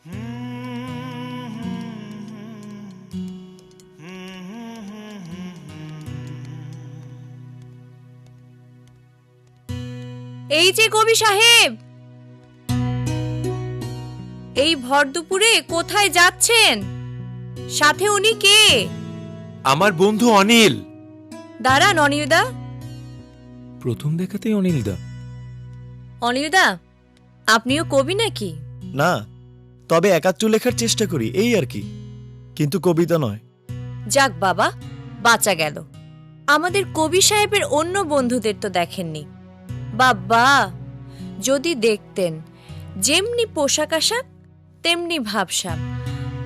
এই যে কবি সাহেব, এই ভর দুপুরে কোথায় যাচ্ছেন? সাথে উনি কে? আমার বন্ধু অনিল। দাঁড়ান অনিলদা। প্রথম দেখাতেই অনিলদা। অনিলদা, আপনিও কবি নাকি? না, তবে একাত্তর লেখার চেষ্টা করি, এই আর কি, কিন্তু কবিতা নয়। যাক বাবা, বাঁচা গেল। আমাদের কবি সাহেবের অন্য বন্ধুদের তো দেখেননি। বাবা, যদি দেখতেন, যেমনি পোশাক আশাক তেমনি ভাবসাব।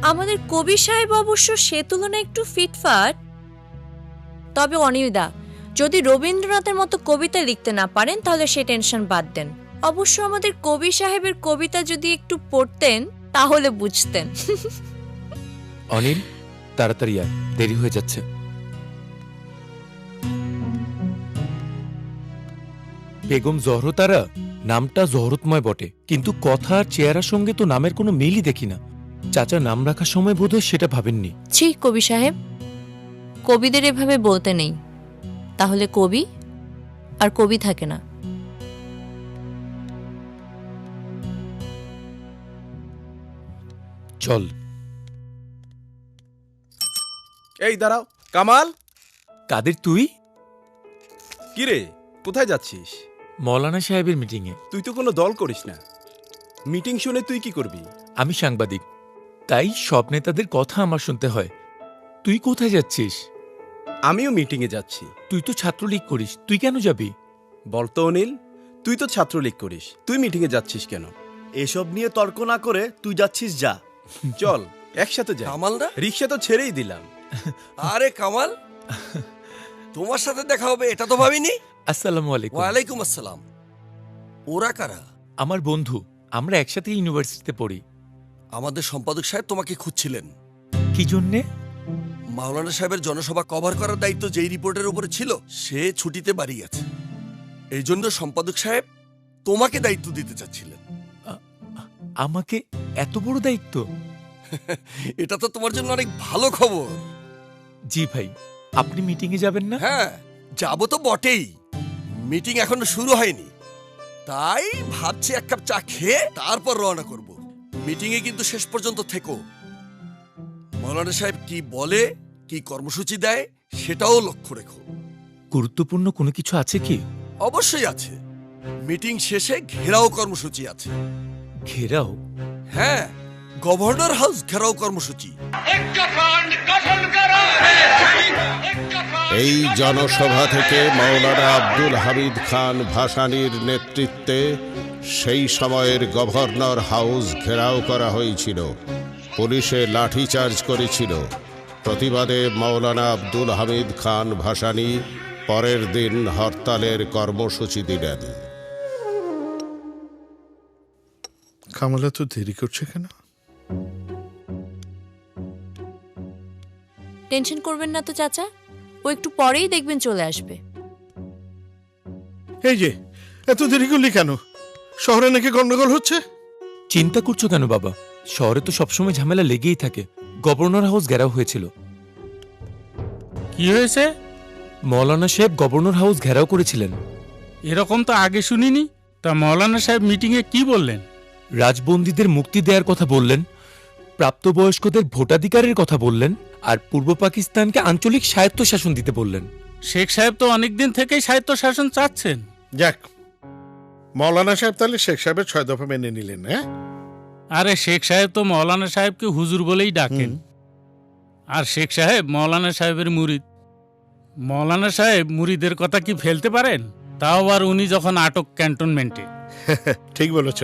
আমাদের কবি সাহেব অবশ্য সে তুলনায় একটু ফিটফাট। তবে অনিলদা, যদি রবীন্দ্রনাথের মতো কবিতা লিখতে না পারেন তাহলে সে টেনশন বাদ দেন। অবশ্য আমাদের কবি সাহেবের কবিতা যদি একটু পড়তেন তাহলে বুঝতেন। অনিল, তাড়াতাড়ি আয়, দেরি হয়ে যাচ্ছে। বেগম জহরতারা নামটা জহরতময় বটে, কিন্তু কথা আর চেহারার সঙ্গে তো নামের কোনো মিলই দেখি না। চাচা নাম রাখার সময় বোধহয় সেটা ভাবেননি। ছি কবি সাহেব, কবিদের এভাবে বলতে নেই, তাহলে কবি আর কবি থাকে না। চল। এই দাঁড়াও, কামাল। কাদের তুই? কিরে, কোথায় যাচ্ছিস? মৌলানা সাহেবের মিটিংয়ে। তুই তো কোনো দল করিস না, মিটিং শুনে তুই কি করবি? আমি সাংবাদিক, তাই সব নেতাদের কথা আমার শুনতে হয়। তুই কোথায় যাচ্ছিস? আমিও মিটিংয়ে যাচ্ছি। তুই তো ছাত্রলীগ করিস, তুই কেন যাবি? বলতো অনিল, তুই তো ছাত্রলীগ করিস, তুই মিটিংয়ে যাচ্ছিস কেন? এসব নিয়ে তর্ক না করে তুই যাচ্ছিস যা। চল একসাথে যা। কামালরা? রিক্সা তো ছেড়েই দিলাম। আরে কামাল, তোমার সাথে দেখা হবে এটা তো ভাবিনি। আসসালামু আলাইকুম। ওয়ালাইকুম আসসালাম। ওরা কারা? আমার বন্ধু, আমরা একসাথে ইউনিভার্সিটিতে পড়ি। আমাদের সম্পাদক সাহেব তোমাকে খুঁজছিলেন। কি জন্যে? মাওলানা সাহেবের জনসভা কভার করার দায়িত্ব যেই রিপোর্টের উপরে ছিল সে ছুটিতে বাড়ি গেছে। এই জন্য সম্পাদক সাহেব তোমাকে দায়িত্ব দিতে চাচ্ছিলেন। আমাকে এত বড় দায়িত্ব? এটা তো তোমার জন্য অনেক ভালো খবর। জি ভাই, আপনি মিটিংয়ে যাবেন না? হ্যাঁ, যাবো তো বটেই। মিটিং এখনো শুরু হয়নি, তাই ভাবছি এক কাপ চা খেয়ে তারপর রওনা করব। মিটিংয়ে কিন্তু শেষ পর্যন্ত থেকো। মৌলানা সাহেব কি বলে, কি কর্মসূচি দেয় সেটাও লক্ষ্য রেখো। গুরুত্বপূর্ণ কোনো কিছু আছে কি? অবশ্যই আছে। মিটিং শেষে ঘেরাও কর্মসূচি আছে। ঘেরাও? হ্যাঁ, গভর্নর হাউস ঘেরাও কর্মসূচি। এই জনসভা থেকে মাওলানা আব্দুল হামিদ খান ভাসানীর নেতৃত্বে সেই সময়ের গভর্নর হাউস ঘেরাও করা হয়েছিল। পুলিশে লাঠিচার্জ করেছিল। প্রতিবাদে মাওলানা আব্দুল হামিদ খান ভাসানী পরের দিন হরতালের কর্মসূচি দিলেন। কামাল তো দেরি করছে কেন? টেনশন করবেন না তো চাচা, ও একটু পরেই দেখবেন চলে আসবে। এই যে এত দেরি করলি কেন? শহরে নাকি গন্ডগোল হচ্ছে? চিন্তা করছো কেন বাবা? শহরে তো সবসময় ঝামেলা লেগেই থাকে। গভর্নর হাউস ঘেরাও হয়েছিল। কি হয়েছে? মৌলানা সাহেব গভর্নর হাউস ঘেরাও করেছিলেন। এরকম তো আগে শুনিনি। তা মৌলানা সাহেব মিটিংয়ে কি বললেন? রাজবন্দীদের মুক্তি দেওয়ার কথা বললেন, প্রাপ্তবয়স্কদের ভোটাধিকারের কথা বললেন, আর পূর্ব পাকিস্তানকে আঞ্চলিক স্বায়ত্তশাসন দিতে বললেন। শেখ সাহেব তো অনেকদিন থেকেই স্বায়ত্তশাসন চাচ্ছেন। যাক, মৌলানা সাহেব তাহলে শেখ সাহেবের 6 দফা মেনে নিলেন। হ্যাঁ, আরে শেখ সাহেব তো মৌলানা সাহেবকে হুজুর বলেই ডাকেন। আর শেখ সাহেব মৌলানা সাহেবের মুরিদ। মৌলানা সাহেব মুরিদের কথা কি ফেলতে পারেন? তাও আর উনি যখন আটক ক্যান্টনমেন্টে। ঠিক বলেছ।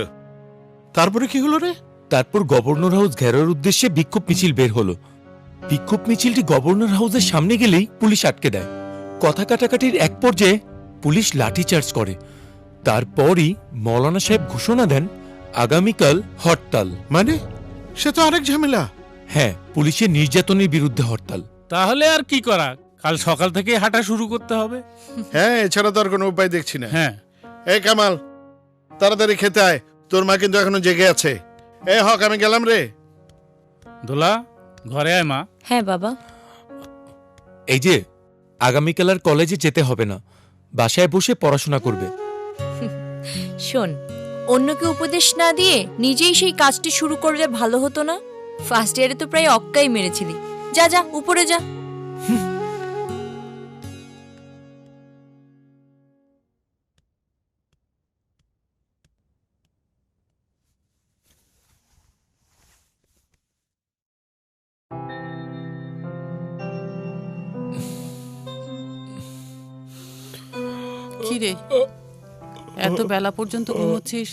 তারপরে কি হলো রে? তারপর গভর্নর হাউস ঘেরার উদ্দেশ্যে বিক্ষোভ মিছিল বের হলো। বিক্ষোভ মিছিলটি গভর্নর হাউসের সামনে গেলেই পুলিশ আটকে দেয়। কথা কাটাকাটির এক পর্যায়ে পুলিশ লাঠিচার্জ করে। তারপরই মৌলানা সাহেব ঘোষণা দেন আগামীকাল হরতাল। মানে সে তো আরেক ঝামেলা। হ্যাঁ, পুলিশের নির্যাতনের বিরুদ্ধে হরতাল। তাহলে আর কি করা, কাল সকাল থেকে হাঁটা শুরু করতে হবে। হ্যাঁ, এছাড়া তো আর কোনো উপায় দেখছি না। হ্যাঁ। এই কামাল, তাড়াতাড়ি খেতে আয়, তোর মা কিন্তু এখনো জেগে আছে। এ হক, আমি গেলাম রে। দোলা, ঘরে আয় মা। হ্যাঁ বাবা। এই যে আগামীকাল আর কলেজে যেতে হবে না, বাসায় বসে পড়াশোনা করবে। শোন, অন্যকে উপদেশ না দিয়ে নিজেই সেই কাজটি শুরু করলে ভালো হতো না? ফার্স্ট ইয়ারে তো প্রায় অক্কাই মেরেছিলি। যা যা, উপরে যা। কি রে, এত বেলা পর্যন্ত ঘুমোচ্ছিস?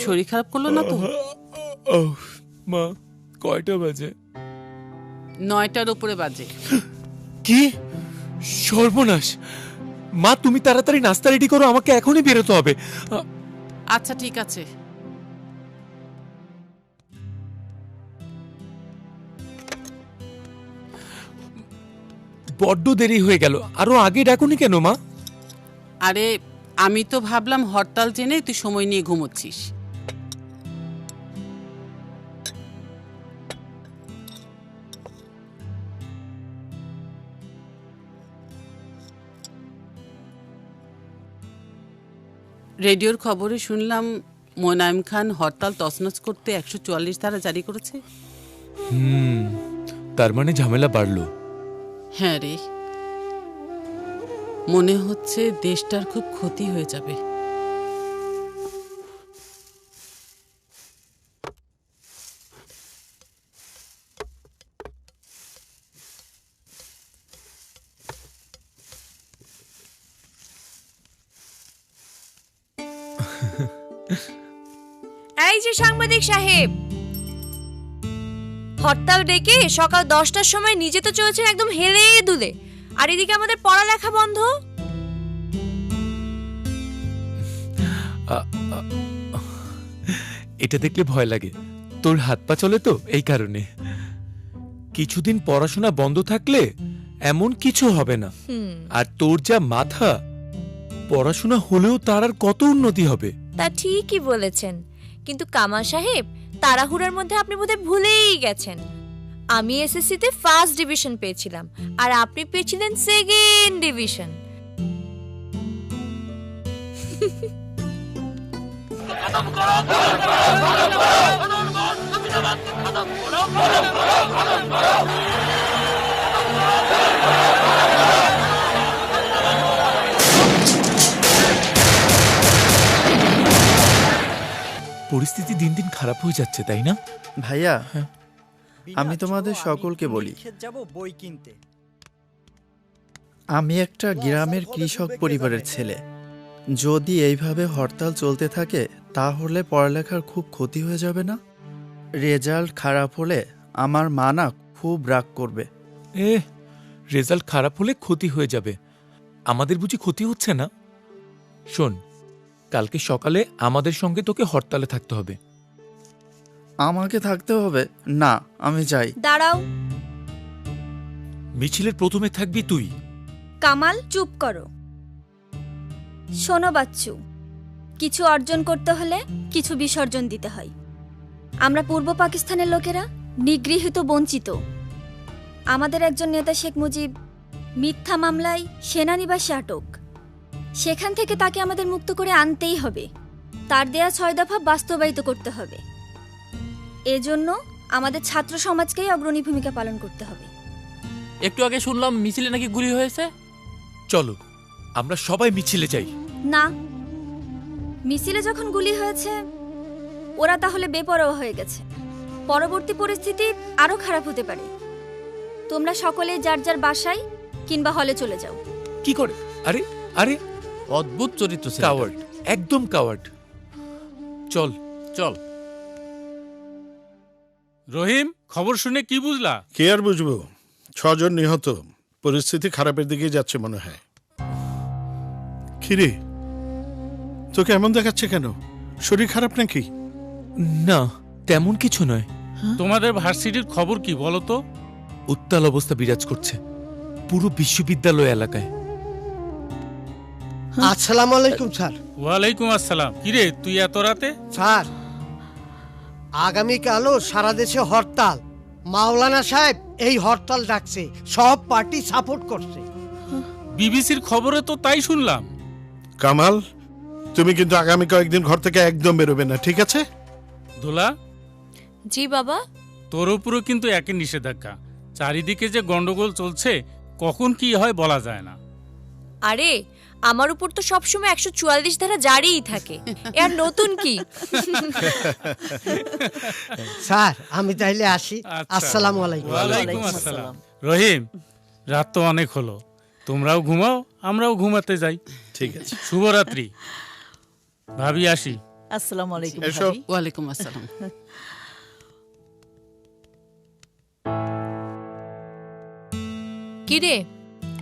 শরীর খারাপ করলো না তো? মা, কয়টা বাজে? 9টার উপরে বাজে। কি সর্বনাশ! মা, তুমি তাড়াতাড়ি নাস্তা রেডি করো, আমাকে এখনই বেরোতে হবে। আচ্ছা ঠিক আছে। বড্ড দেরি হয়ে গেল, আরো আগে ডাকুনি কেন মা? আরে আমি তো ভাবলাম হরতাল জেনে তুই সময় নিয়ে ঘুমোচ্ছিস। রেডিওর খবরে শুনলাম মোনায়েম খান হরতাল তছনছ করতে 144 ধারা জারি করেছে। তার মানে ঝামেলা বাড়লো। হ্যাঁ রে, মনে হচ্ছে দেশটার খুব ক্ষতি হয়ে যাবে। এই যে সাংবাদিক সাহেব, হরতাল ডেকে সকাল 10টার সময় নিজে তো চলছেন একদম হেলে দুলে, আর এদিকে আমাদের পড়ালেখা বন্ধ। এটা দেখলে ভয় লাগে। তোর হাত পা চলে তো, এই কারণে। কিছুদিন পড়াশোনা বন্ধ থাকলে এমন কিছু হবে না। আর তোর যা মাথা, পড়াশোনা হলেও তার আর কত উন্নতি হবে। তা ঠিকই বলেছেন, কিন্তু কামাল সাহেব, তাড়াহুড়ার মধ্যে আপনি বোধহয় ভুলেই গেছেন, আমি এসএসসিতে ফার্স্ট ডিভিশন পেয়েছিলাম আর আপনি পেয়েছিলেন সেকেন্ড ডিভিশন। পরিস্থিতি দিন দিন খারাপ হয়ে যাচ্ছে, তাই না ভাইয়া? আমি তোমাদের সকলকে বলি, বই কিনতে। আমি একটা গ্রামের কৃষক পরিবারের ছেলে। যদি এইভাবে হরতাল চলতে থাকে তাহলে পড়ালেখার খুব ক্ষতি হয়ে যাবে না? রেজাল্ট খারাপ হলে আমার মা না খুব রাগ করবে। রেজাল্ট খারাপ হলে ক্ষতি হয়ে যাবে, আমাদের বুঝি ক্ষতি হচ্ছে না? শোন, কালকে সকালে আমাদের সঙ্গে তোকে হরতালে থাকতে হবে। আমাকে থাকতে হবে না, আমি যাই। দাঁড়াও। মিছিলের প্রথমে থাকবি তুই। কামাল, চুপ করো। শোনো বাচ্চু, কিছু অর্জন করতে হলে কিছু বিসর্জন দিতে হয়। আমরা পূর্ব পাকিস্তানের লোকেরা নিগৃহীত, বঞ্চিত। আমাদের একজন নেতা শেখ মুজিব মিথ্যা মামলায় সেনানিবাসে আটক। সেখান থেকে তাকে আমাদের মুক্ত করে আনতেই হবে। তার দেয়া 6 দফা বাস্তবায়িত করতে হবে। এজন্য আমাদের ছাত্র সমাজকেই অগ্রণী ভূমিকা পালন করতে হবে। একটু আগে শুনলাম মিছিলে নাকি গুলি হয়েছে। চলো আমরা সবাই মিছিলে যাই। না, মিছিলে যখন গুলি হয়েছে ওরা তাহলে বেপরোয়া হয়ে গেছে। পরবর্তী পরিস্থিতি আরো খারাপ হতে পারে। তোমরা সকলে যার যার বাসায় কিংবা হলে চলে যাও। কি করে? আরে আরে, অদ্ভুত চরিত্র, কাওয়ার্ড, একদম কাওয়ার্ড। চল চল। রহিম, খবর শুনে কি বুঝলা? কে আর বুঝবো, 6 জন নিহত, পরিস্থিতি খারাপের দিকে যাচ্ছে মনে হয়। খিরে, তোকে এমন দেখাচ্ছে কেন? শরীর খারাপ নাকি? না, তেমন কিছু নয়। তোমাদের ভার্সিটির খবর কি বলো তো? উত্তাল অবস্থা বিরাজ করছে পুরো বিশ্ববিদ্যালয় এলাকায়। আসসালামু আলাইকুম স্যার। ওয়ালাইকুম আসসালাম। কিরে, তুই এত রাতে? স্যার, আগামীকালও সারা দেশে হরতাল। মাওলানা সাহেব এই হরতাল ডাকছে, সব পার্টি সাপোর্ট করছে। বিবিসির খবরে তো তাই শুনলাম। কামাল, তুমি কিন্তু আগামী কয়েকদিন ঘর থেকে একদম বেরোবে না, ঠিক আছে? দোলা, জি বাবা। তোর উপরও কিন্তু একই নিষেধাজ্ঞা। চারিদিকে যে গন্ডগোল চলছে, কখন কি হয় বলা যায় না। আরে আমার উপর তো সবসময় 144 ধারা জারিই থাকে, এর নতুন কি? স্যার আমি তাইলে আসি। আসসালামু আলাইকুম। ওয়ালাইকুম আসসালাম। রহিম, রাত তো অনেক হলো, তোমরাও ঘুমাও, আমরাও ঘুমাতে যাই। ঠিক আছে, শুভরাত্রি। ভাবি আসি। আসসালামু আলাইকুম। ওয়ালাইকুম আসসালাম। কি রে,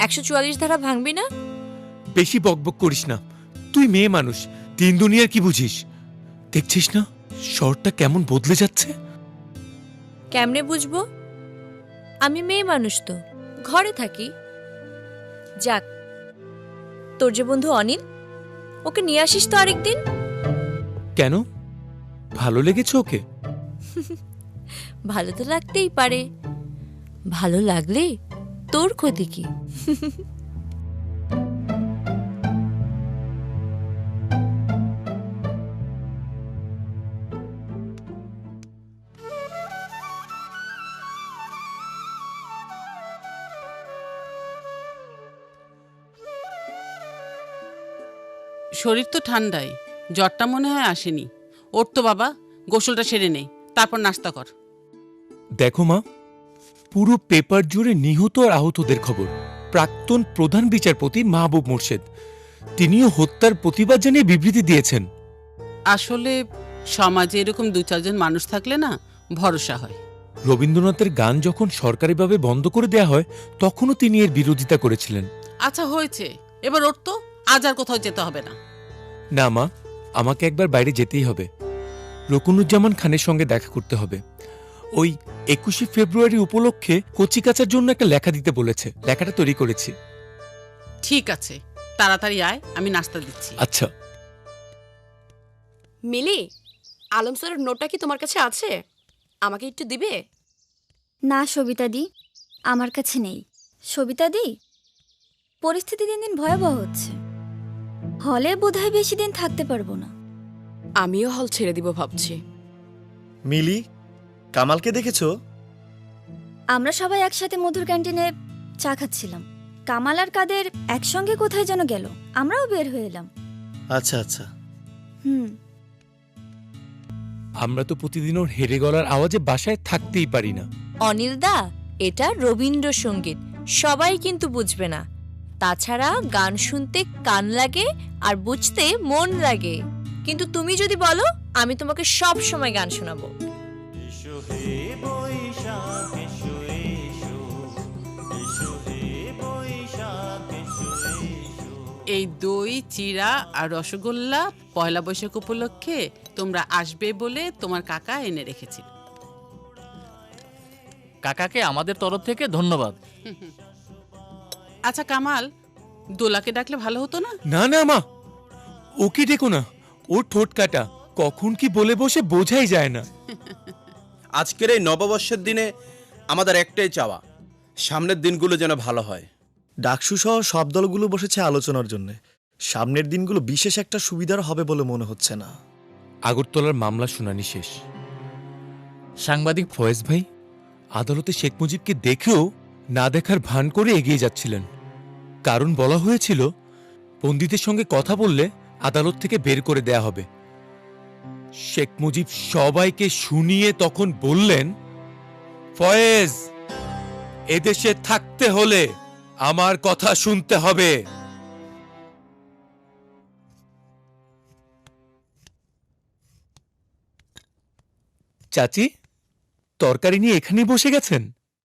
144 ধারা ভাঙবি না? বেশি বকবক করিস না, তুই মেয়ে মানুষ, দিন দুনিয়ার কি বুঝিস? দেখছিস না শহরটা কেমন বদলে যাচ্ছে? কেমনে বুঝবো? আমি মেয়ে মানুষ, তো ঘরে থাকি। যাক, তোর যে বন্ধু অনিল, ওকে নিয়ে আসিস তো আরেকদিন। কেন, ভালো লেগেছে ওকে? ভালো তো লাগতেই পারে, ভালো লাগলে তোর ক্ষতি কি? শরীর তো ঠান্ডাই, জ্বরটা মনে হয় আসেনি। ওর তো বাবা, গোসলটা সেরে নেই, তারপর নাস্তা কর। দেখো মা, পুরো পেপার জুড়ে নিহত আর আহতদের খবর। প্রাক্তন প্রধান বিচারপতি মাহবুব মোর্শেদ, তিনিও হত্যার প্রতিবাদ জানিয়ে বিবৃতি দিয়েছেন। আসলে সমাজে এরকম 2-4 জন মানুষ থাকলে না ভরসা হয়। রবীন্দ্রনাথের গান যখন সরকারিভাবে বন্ধ করে দেয়া হয়, তখনও তিনি এর বিরোধিতা করেছিলেন। আচ্ছা হয়েছে, এবার ওর তো আজ আর কোথাও যেতে হবে না। না মা, আমাকে একবার বাইরে যেতেই হবে। রকুনুজ্জামান খানের সঙ্গে দেখা করতে হবে। ওই 21শে ফেব্রুয়ারি উপলক্ষে কচিকাচার জন্য একটা লেখা দিতে বলেছে, লেখাটা তৈরি করেছি। ঠিক আছে, তাড়াতাড়ি আয়, আমি নাস্তা দিচ্ছি। আচ্ছা। মিলি, আলম স্যারের নোটটা কি তোমার কাছে আছে? আমাকে একটু দিবে? না সবিতা দি, আমার কাছে নেই। সবিতা দি, পরিস্থিতি দিন দিন ভয়াবহ হচ্ছে। হলে বোধহয় বেশি দিন থাকতে পারবো না। আমিও হল ছেড়ে দিব ভাবছি। মিলি, কামালকে দেখেছো? আমরা সবাই একসাথে মধুর ক্যান্টিনে চা খাচ্ছিলাম। কামাল আর কাদের একসঙ্গে কোথায় যেন গেল, আমরাও বের হয়ে এলাম। আচ্ছা আচ্ছা। আমরা তো প্রতিদিন ওর হেরে গলার আওয়াজে বাসায় থাকতেই পারি না। অনিল দা, এটা রবীন্দ্রসঙ্গীত, সবাই কিন্তু বুঝবে না। তাছাড়া গান শুনতে কান লাগে আর বুঝতে মন লাগে। কিন্তু তুমি যদি বলো, আমি তোমাকে সব সময় গান শোনাবো। এই দই, চিড়া আর রসগোল্লা পয়লা বৈশাখ উপলক্ষে তোমরা আসবে বলে তোমার কাকা এনে রেখেছিল। কাকাকে আমাদের তরফ থেকে ধন্যবাদ। আচ্ছা কামাল, দোলাকে ডাকলে ভালো হতো না? না না মা, ওকে ডেকো না, ওর ঠোঁট কাটা, কখন কি বলে বসে বোঝাই যায় না। আজকের এই নববর্ষের দিনে আমাদের একটাই চাওয়া, সামনের দিনগুলো যেন ভালো হয়। ডাকসু সহ সব দলগুলো বসেছে আলোচনার জন্য। সামনের দিনগুলো বিশেষ একটা সুবিধার হবে বলে মনে হচ্ছে না। আগরতলার মামলা শুনানি শেষ। সাংবাদিক ফয়েজ ভাই আদালতে শেখ মুজিবকে দেখেও না দেখার ভান করে এগিয়ে যাচ্ছিলেন। কারণ বলা হয়েছিল, বন্দীদের সঙ্গে কথা বললে আদালত থেকে বের করে দেয়া হবে। শেখ মুজিব সবাইকে শুনিয়ে তখন বললেন, ফয়েজ, এদেশে থাকতে হলে আমার কথা শুনতে হবে। চাচি, তরকারি নিয়ে এখানেই বসে গেছেন?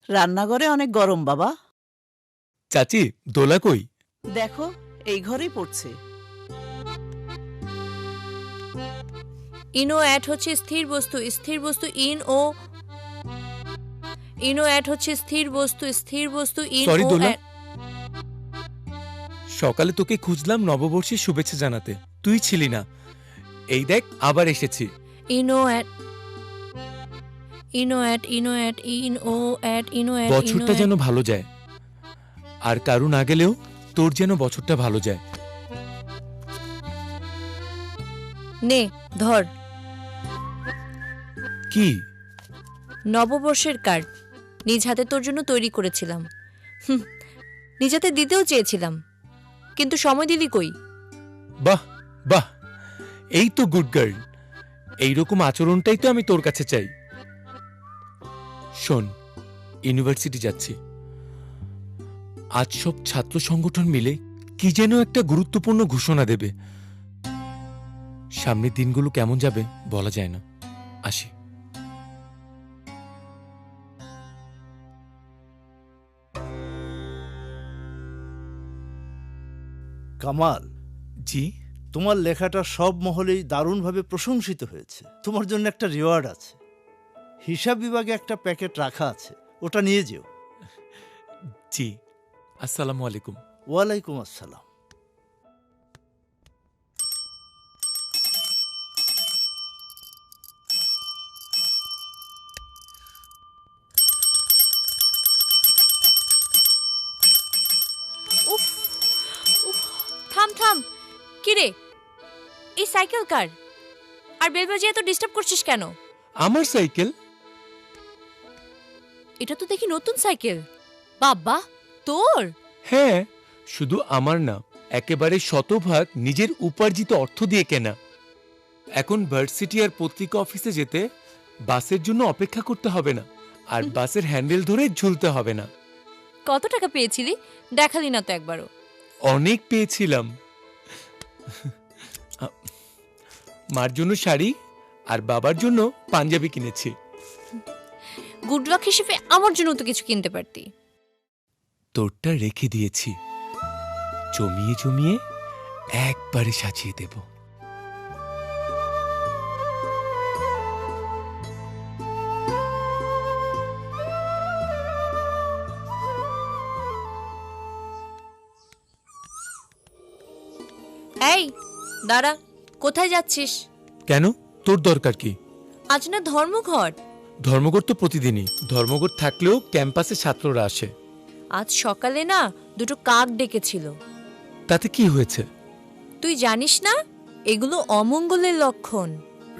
রান্নাঘরে অনেক গরম বাবা। চাচি, দোলা কই? দেখো, এই ঘরেই পড়ছে। ইনো অ্যাট হচ্ছে স্থির বস্তু, স্থির বস্তু ইন ও। ইনো অ্যাট হচ্ছে স্থির বস্তু, স্থির বস্তু ইন ও। সরি দোলা, সকালে তোকে খুঁজলাম নববর্ষের শুভেচ্ছা জানাতে, তুই ছিলি না। এই দেখ আবার এসেছি। ইনো অ্যাট। বছরটা যেন ভালো যায়, আর কারো না গেলেও তোর যেন বছরটা ভালো যায়। নে ধর, কি? নববর্ষের কার্ড, নিজ হাতে তোর জন্য তৈরি করেছিলাম। নিজ হাতে দিতেও চেয়েছিলাম, কিন্তু সময় দিলি কই? বাহ বাহ, এই তো গুড গার্ল। এইরকম আচরণটাই তো আমি তোর কাছে চাই। শোন, ইউনিভার্সিটি যাচ্ছি, আজ সব ছাত্র সংগঠন মিলে কি যেন একটা গুরুত্বপূর্ণ ঘোষণা দেবে। সামনের দিনগুলো কেমন যাবে বলা যায় না। আসি। কামাল, জি? তোমার লেখাটা সব মহলেই দারুণভাবে প্রশংসিত হয়েছে। তোমার জন্য একটা রিওয়ার্ড আছে। হিসাব বিভাগে একটা প্যাকেট রাখা আছে, ওটা নিয়ে যেও। জি, আসসালামু আলাইকুম। ওয়ালাইকুম আসসালাম। উফ উফ, থাম থাম। কিরে, এই সাইকেল কার? আর বেল বাজিয়ে এত ডিস্টার্ব করছিস কেন? আমার সাইকেল? এটা তো দেখি নতুন সাইকেল। বাবা, তোর? হ্যাঁ, শুধু আমার না, একেবারে শতভাগ নিজের উপার্জিত অর্থ দিয়ে কেনা। এখন ভার্সিটি আর পত্রিকা অফিসে যেতে বাসের জন্য অপেক্ষা করতে হবে না, আর বাসের হ্যান্ডেল ধরে ঝুলতে হবে না। কত টাকা পেয়েছিলি? দেখালি না তো একবারও। অনেক পেয়েছিলাম। মার জন্য শাড়ি আর বাবার জন্য পাঞ্জাবি কিনেছি। গুড লাক হিসেবে আমার জন্য তো কিছু কিনতে পারতি। তোরটা রেখে দিয়েছি, জমিয়ে জমিয়ে একবারে সাজিয়ে দেব। এই দাঁড়া, কোথায় যাচ্ছিস? কেন, তোর দরকার কি? আজ না ধর্মঘট। ধর্মঘট তো প্রতিদিনই। ধর্মঘট থাকলেও ক্যাম্পাসে ছাত্ররা আসে। আজ সকালে না দুটো কাক ডেকেছিল। তাতে কি হয়েছে? তুই জানিস না, এগুলো অমঙ্গলের লক্ষণ।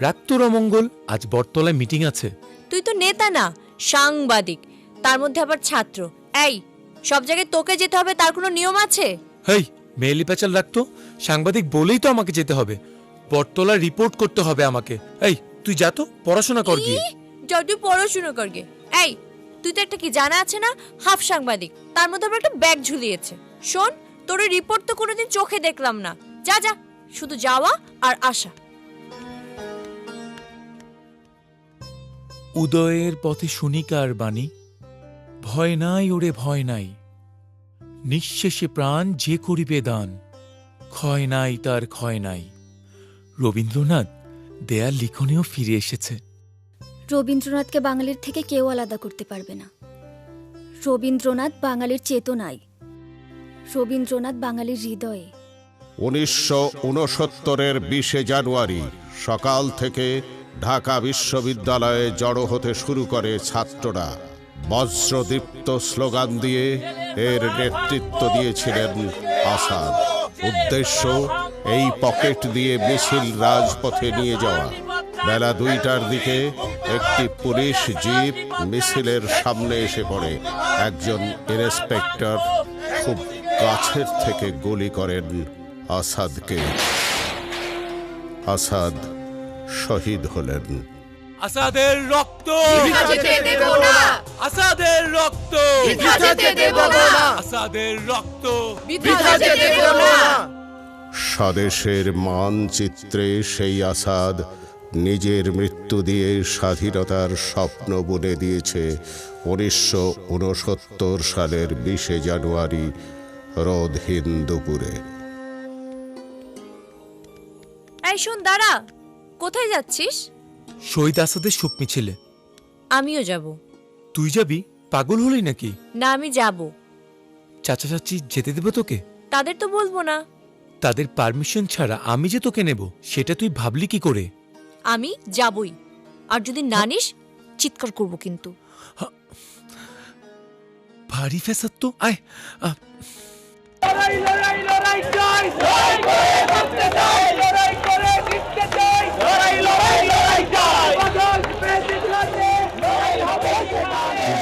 রাত তোর অমঙ্গল। আজ বটতলায় মিটিং আছে। তুই তো নেতা না, সাংবাদিক, তার মধ্যে আবার ছাত্র। এই, সব জায়গায় তোকে যেতে হবে তার কোনো নিয়ম আছে? হেই, মেয়েলি প্যাচাল রাখতো। সাংবাদিক বলেই তো আমাকে যেতে হবে। বটতলা রিপোর্ট করতে হবে আমাকে। এই, তুই যা তো, পড়াশোনা কর গিয়ে। যা, তুই পড়াশোনা কর গে। এই, তুই তো একটা কি জানা আছে না, হাফ সাংবাদিক, তার মধ্যে আবার একটা ব্যাগ ঝুলিয়েছে। শোন, তোর রিপোর্ট তো কোনোদিন চোখে দেখলাম না। যা যা, শুধু যাওয়া আর আসা। উদয়ের পথে শুনিকার বাণী, ভয় নাই ওরে ভয় নাই, নিঃশেষে প্রাণ যে করিবে দান, ক্ষয় নাই তার ক্ষয় নাই। রবীন্দ্রনাথ দেয়াল লিখনেও ফিরে এসেছে। রবীন্দ্রনাথকে বাঙালির থেকে কেউ আলাদা করতে পারবে না। রবীন্দ্রনাথ বাঙালির চেতনায়, রবীন্দ্রনাথ বাঙালির হৃদয়ে। 1969-এর 20 জানুয়ারি সকাল থেকে ঢাকা বিশ্ববিদ্যালয়ে জড়ো হতে শুরু করে ছাত্ররা। বজ্রদীপ্ত স্লোগান দিয়ে এর নেতৃত্ব দিয়েছিলেন আসাদ। উদ্দেশ্য এই পকেট দিয়ে মিছিল রাজপথে নিয়ে যাওয়া। বেলা 2টার দিকে একটি পুলিশ জিপ মিছিলের সামনে এসে পড়ে। একজন ইন্সপেক্টর খুব কাছের থেকে গুলি করেন আসাদকে। আসাদ শহীদ হলেন। আসাদের রক্ত বৃথা যেতে দেব না। আসাদের রক্ত বৃথা যেতে দেব না। আসাদের রক্ত বৃথা যেতে দেব না। স্বদেশের মানচিত্রে সেই আসাদ নিজের মৃত্যু দিয়ে স্বাধীনতার স্বপ্ন বুনে দিয়েছে 1969 সালের 20 জানুয়ারি রোদহীন দুপুরে। এই শোন, দাঁড়া, কোথায় যাচ্ছিস? শহীদ আসাদের শোক মিছিলে। আমিও যাব। তুই যাবি? পাগল হলি নাকি? না, আমি যাব। চাচা চাচি যেতে দেবে তোকে? তাদের তো বলবো না। তাদের পারমিশন ছাড়া আমি যে তোকে নেব সেটা তুই ভাবলি কি করে? আমি যাবই, আর যদি না নিস চিৎকার করব কিন্তু। ভারী ফেসাদ তো। আয়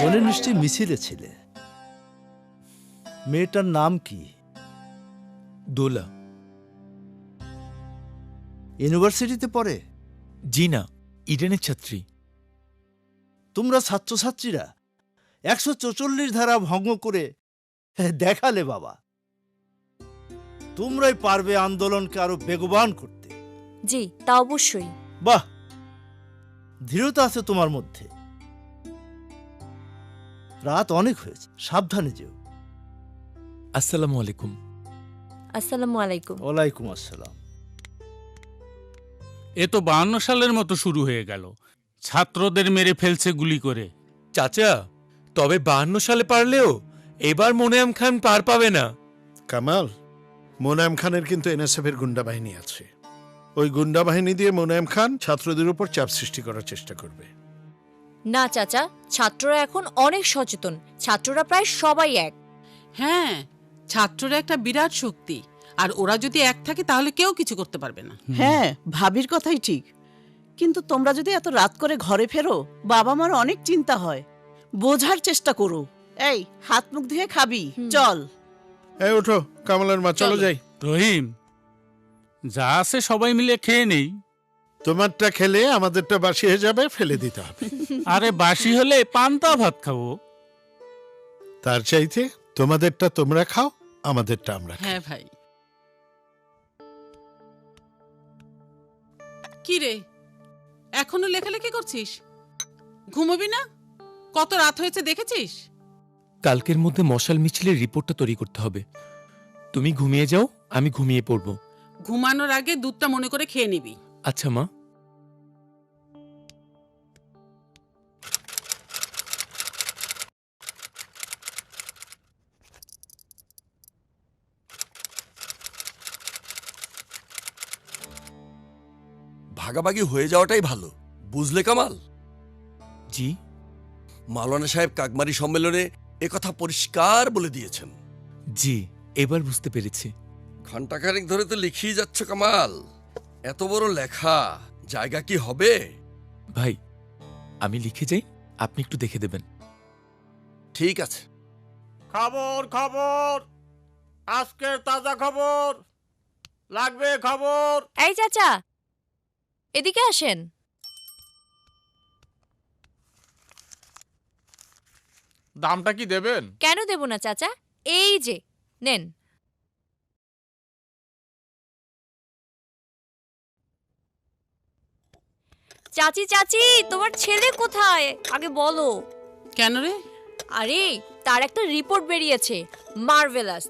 দুজনে নিশ্চয়ই মিছিলে ছিলে। মেয়েটার নাম কি? দোলা। ইউনিভার্সিটিতে পড়ে? জি না, ইডেনের ছাত্রী। তোমরা ছাত্রছাত্রীরা 144 ধারা ভঙ্গ করে দেখালে বাবা। তোমরাই পারবে আন্দোলনকে আরো বেগবান করতে। জি, তা অবশ্যই। বাহ, দৃঢ়তা আছে তোমার মধ্যে। রাত অনেক হয়েছে, সাবধানে যেও। আসসালামু আলাইকুম। আসসালামু আলাইকুম। ওয়ালাইকুম আসসালাম। এ তো 52 সালের মতো শুরু হয়ে গেল। ছাত্রদের মেরে ফেলছে গুলি করে। চাচা, তবে 52 সালে পারলেও এবার মোনায়েম খান পার পাবে না। কামাল, মোনায়েম খানের কিন্তু এনএসএফ এর গুন্ডা বাহিনী আছে। ওই গুন্ডা বাহিনী দিয়ে মোনায়েম খান ছাত্রদের উপর চাপ সৃষ্টি করার চেষ্টা করবে। না চাচা, ছাত্ররা এখন অনেক সচেতন। ছাত্ররা প্রায় সবাই এক। হ্যাঁ, ছাত্ররা একটা বিরাট শক্তি, আর ওরা যদি এক থাকে তাহলে কেউ কিছু করতে পারবে না। হ্যাঁ, ভাবির কথাই ঠিক। কিন্তু তোমরা যদি এত রাত করে ঘরে ফেরো, বাবা মার অনেক চিন্তা হয়। বোঝার চেষ্টা করো। এই, হাত মুখ ধুয়ে খাবি, চল। এই ওঠো, কামালের মা, চলো যাই। রহিম, যা আছে সবাই মিলে খেয়ে নেই। তোমারটা খেলে আমাদেরটা বাসি হয়ে যাবে, ফেলে দিতে হবে। আরে বাসি হলে পান্তা ভাত খাবো। তার চাইতে তোমাদেরটা তোমরা খাও, আমাদেরটা আমরা খাই। হ্যাঁ ভাই। কি রে, এখনো লেখালেখি করছিস? ঘুমোবি না? কত রাত হয়েছে দেখেছিস? কালকের মধ্যে মশাল মিছিলের রিপোর্টটা তৈরি করতে হবে। তুমি ঘুমিয়ে যাও, আমি ঘুমিয়ে পড়ব। ঘুমানোর আগে দুধটা মনে করে খেয়ে নিবি। আচ্ছা মা। ভাগাভাগি হয়ে যাওয়াটাই ভালো, বুঝলে কামাল? জি। মাওলানা সাহেব কাকমারি সম্মেলনে একথা পরিষ্কার বলে দিয়েছেন। জি, এবার বুঝতে পেরেছি। ঘণ্টাখানেক ধরে তো লিখিয়ে যাচ্ছ কামাল। এত বড় লেখা, জায়গা কি হবে? ভাই, আমি লিখে যাই, আপনি একটু দেখে দেবেন। ঠিক আছে। খবর খবর, আজকের তাজা খবর লাগবে। খবর। এই চাচা, এদিকে আসেন। দামটা কি দেবেন? কেন দেব না চাচা, এই যে নেন। চাচি চাচি, তোমার ছেলে কোথায় আগে বলো। কেন রে? আরে তার একটা রিপোর্ট বেরিয়েছে, মার্ভেলাস।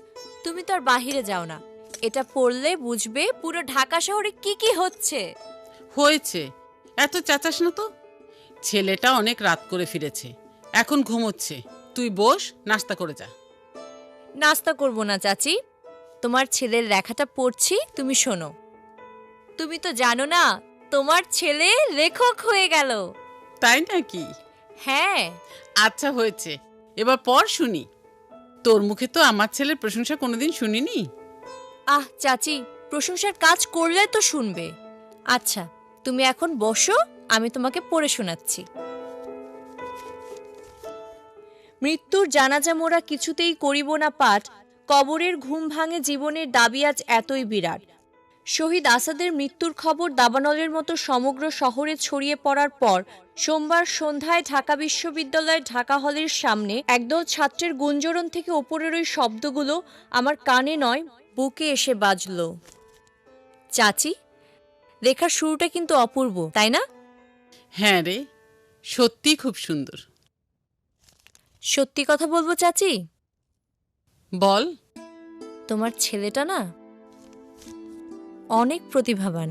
তুমি তো আর বাহিরে যাও না, এটা পড়লে বুঝবে পুরো ঢাকা শহরে কি কি হচ্ছে। হয়েছে, এত চেঁচাস না তো। ছেলেটা অনেক রাত করে ফিরেছে, এখন ঘুমোচ্ছে। তুই বস, নাস্তা করে যা। নাস্তা করব না চাচি, তোমার ছেলের লেখাটা পড়ছি, তুমি শোনো। তুমি তো জানো না, তোমার ছেলে লেখক হয়ে গেল। তাই নাকি? হ্যাঁ। আচ্ছা হয়েছে, এবার পড় শুনি। তোর মুখে তো আমার ছেলের প্রশংসা কোনোদিন শুনিনি। আহ চাচি, প্রশংসার কাজ করলে তো শুনবে। আচ্ছা তুমি এখন বসো, আমি তোমাকে পড়ে শোনাচ্ছি। মৃত্যুর জানাজা মোরা কিছুতেই করিব না পাঠ, কবরের ঘুম ভাঙে জীবনের দাবি আজ এতই বিরাট। শহীদ আসাদের মৃত্যুর খবর দাবানলের মতো সমগ্র শহরে ছড়িয়ে পড়ার পর সোমবার সন্ধ্যায় ঢাকা বিশ্ববিদ্যালয়ের ঢাকা হলের সামনে একদল ছাত্রের গুঞ্জরণ থেকে ওপরের ওই শব্দগুলো আমার কানে নয়, বুকে এসে বাজলো। চাচি, লেখার শুরুটা কিন্তু অপূর্ব, তাই না? হ্যাঁ রে, সত্যি খুব সুন্দর। সত্যি কথা বলবো চাচি? বল। তোমার ছেলেটা না অনেক প্রতিভাবান।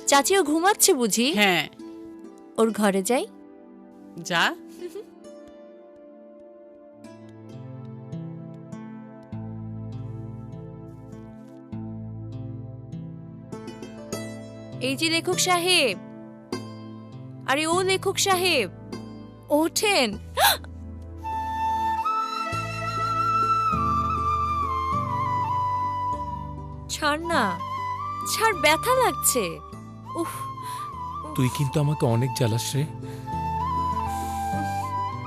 চাচিও ঘুমাচ্ছে বুঝি? হ্যাঁ। ওর ঘরে যাই? যা। এই যে লেখক সাহেব, আরে ও লেখক সাহেব, ওঠেন। ছাড় না, ছাড়, ব্যথা লাগছে। উফ, তুই কিন্তু আমাকে অনেক জ্বালাস রে।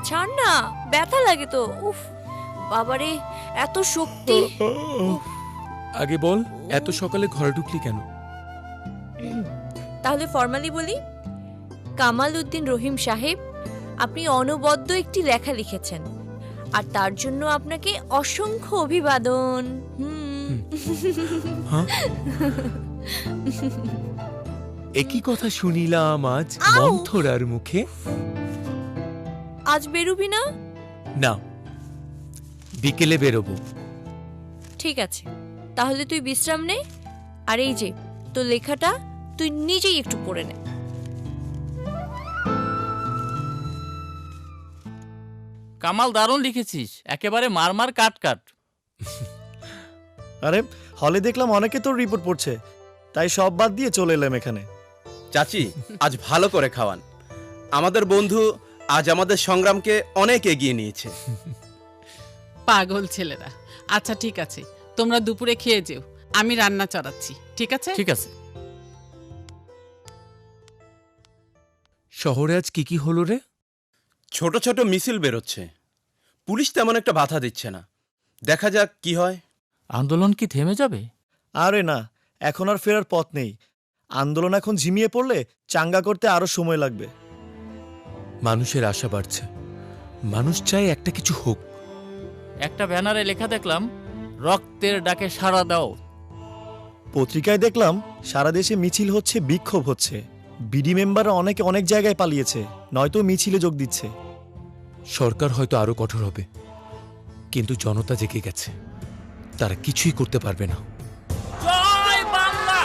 ছাড় না, ব্যথা লাগে তো। উফ বাবারে, এত শক্তি। আগে বল, এত সকালে ঘরে ঢুকলি কেন? তাহলে ফর্মালি বলি, কামাল উদ্দিন রহিম সাহেব, আপনি অনবদ্য একটি লেখা লিখেছেন, আর তার জন্য আপনাকে অসংখ্য অভিবাদন। একই কথা শুনিলাম আজ মন্থরার মুখে। আজ বেরোবি না? না, বিকেলে বেরোবো। ঠিক আছে, তাহলে তুই বিশ্রাম নে, আর এই যে তোর লেখাটা তুই নিজেই একটু পড়ে নে। কামাল, দারুণ লিখেছিস, একেবারে মারমার কাট কাট। আরে হলে দেখলাম অনেকে তোর রিপোর্ট পড়ছে, তাই সব বাদ দিয়ে চলে এলাম এখানে। চাচি, আজ ভালো করে খাওয়ান। আমাদের বন্ধু আজ আমাদের সংগ্রামকে অনেক এগিয়ে নিয়েছে। পাগল ছেলেরা। আচ্ছা ঠিক আছে, তোমরা দুপুরে খেয়ে যেও, আমি রান্না চড়াচ্ছি। ঠিক আছে? ঠিক আছে। শহরে আজ কি কি হলো রে? ছোট ছোট মিছিল বেরোচ্ছে, পুলিশ তেমন একটা বাধা দিচ্ছে না। দেখা যাক কি হয়। আন্দোলন কি থেমে যাবে? আরে না, এখন আর ফেরার পথ নেই। আন্দোলন এখন ঝিমিয়ে পড়লে চাঙ্গা করতে আরো সময় লাগবে। মানুষের আশা বাড়ছে, মানুষ চায় একটা কিছু হোক। একটা ব্যানারে লেখা দেখলাম, রক্তের ডাকে সাড়া দাও। পত্রিকায় দেখলাম সারা দেশে মিছিল হচ্ছে, বিক্ষোভ হচ্ছে। বিডি মেম্বাররা অনেকে অনেক জায়গায় পালিয়েছে, নয়তো মিছিলে যোগ দিচ্ছে। সরকার হয়তো আরো কঠোর হবে, কিন্তু জনতা জেগে গেছে, তারা কিছুই করতে পারবে না। জয় বাংলা,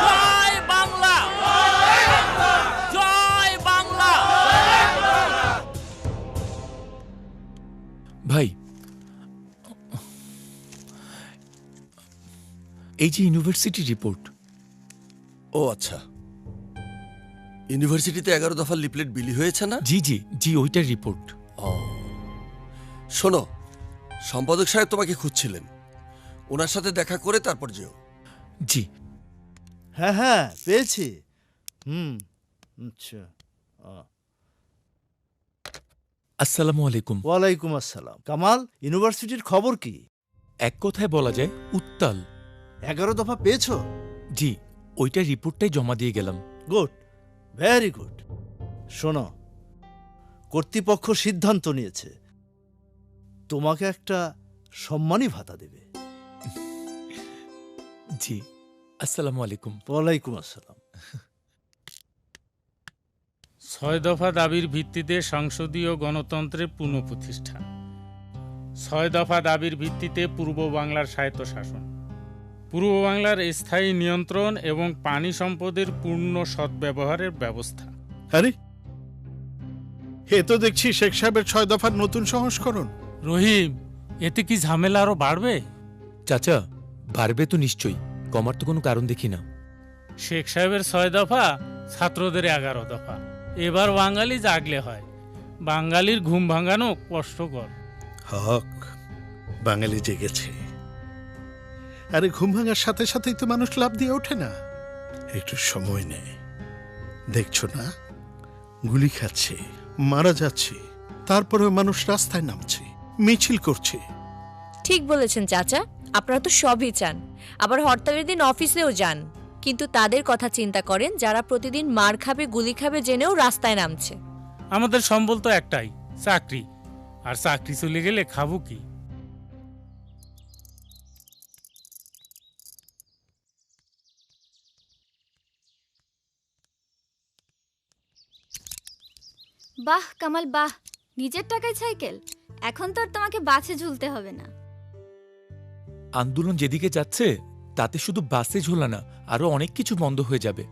জয় বাংলা, জয় বাংলা। ভাই, এই যে ইউনিভার্সিটি রিপোর্ট। ও আচ্ছা, ইউনিভার্সিটিতে 11 দফার লিফলেট বিলি হয়েছে না? জি জি জি, ওইটার রিপোর্ট। ও শোনো, সম্পাদক সাহেব তোমাকে খুঁজছিলেন, ওনার সাথে দেখা করে তারপর যেও। জি। হ্যাঁ হ্যাঁ, পেয়েছি। আচ্ছা। আসসালামু আলাইকুম। ওয়ালাইকুম আসসালাম। কামাল, ইউনিভার্সিটির খবর কি? এক কথায় বলা যায় উত্তাল। 11 দফা পেয়েছো? জি, ওইটার রিপোর্টটাই জমা দিয়ে গেলাম। Good, very good. শোনো, কর্তৃপক্ষ সিদ্ধান্ত নিয়েছে তোমাকে একটা সম্মানী ভাতা দেবে। জি, আসসালামু আলাইকুম। ওয়ালাইকুম আসসালাম। 6 দফা দাবির ভিত্তিতে সংসদীয় গণতন্ত্রের পুনঃপ্রতিষ্ঠা। 6 দফা দাবির ভিত্তিতে পূর্ব বাংলার স্বায়ত্তশাসন, পূর্ব বাংলার স্থায়ী নিয়ন্ত্রণ এবং পানি সম্পদের পূর্ণ সদ্ব্যবহারের ব্যবস্থা। আরে এ তো দেখছি শেখ সাহেবের 6 দফার নতুন সংস্করণ। রহিম, এতে কি ঝামেলা আরো বাড়বে? চাচা, বাড়বে তো নিশ্চয়ই, কমার তো কোনো কারণ দেখি না। শেখ সাহেবের 6 দফা, ছাত্রদের 11 দফা। এবার বাঙালি জাগলে হয়, বাঙালির ঘুম ভাঙানো কষ্টকর। হক, বাঙালি জেগেছে। আরে ঘুম ভাঙার সাথে সাথেই তো মানুষ লাভ দিয়ে ওঠে না, একটু সময় নেয়। দেখছো না, গুলি খাচ্ছে, মারা যাচ্ছে, তারপরে মানুষ রাস্তায় নামছে, মিছিল করছে। ঠিক বলেছেন চাচা, আপনারা তো সবই চান, আবার হরতালের দিন অফিসেও যান, কিন্তু তাদের কথা চিন্তা করেন যারা প্রতিদিন মার খাবে, গুলি খাবে জেনেও রাস্তায় নামছে। আমাদের সম্বল তো একটাই, চাকরি, আর চাকরি চলে গেলে খাবো কি? বাহ কামাল বাহ, নিজের টাকায় সাইকেল। এখন তো আর তোমাকে বাসে ঝুলতে হবে না। আন্দোলন যেদিকে যাচ্ছে তাতে শুধু বাসে ঝোলা না, আরো অনেক কিছু বন্ধ হয়ে যাবে।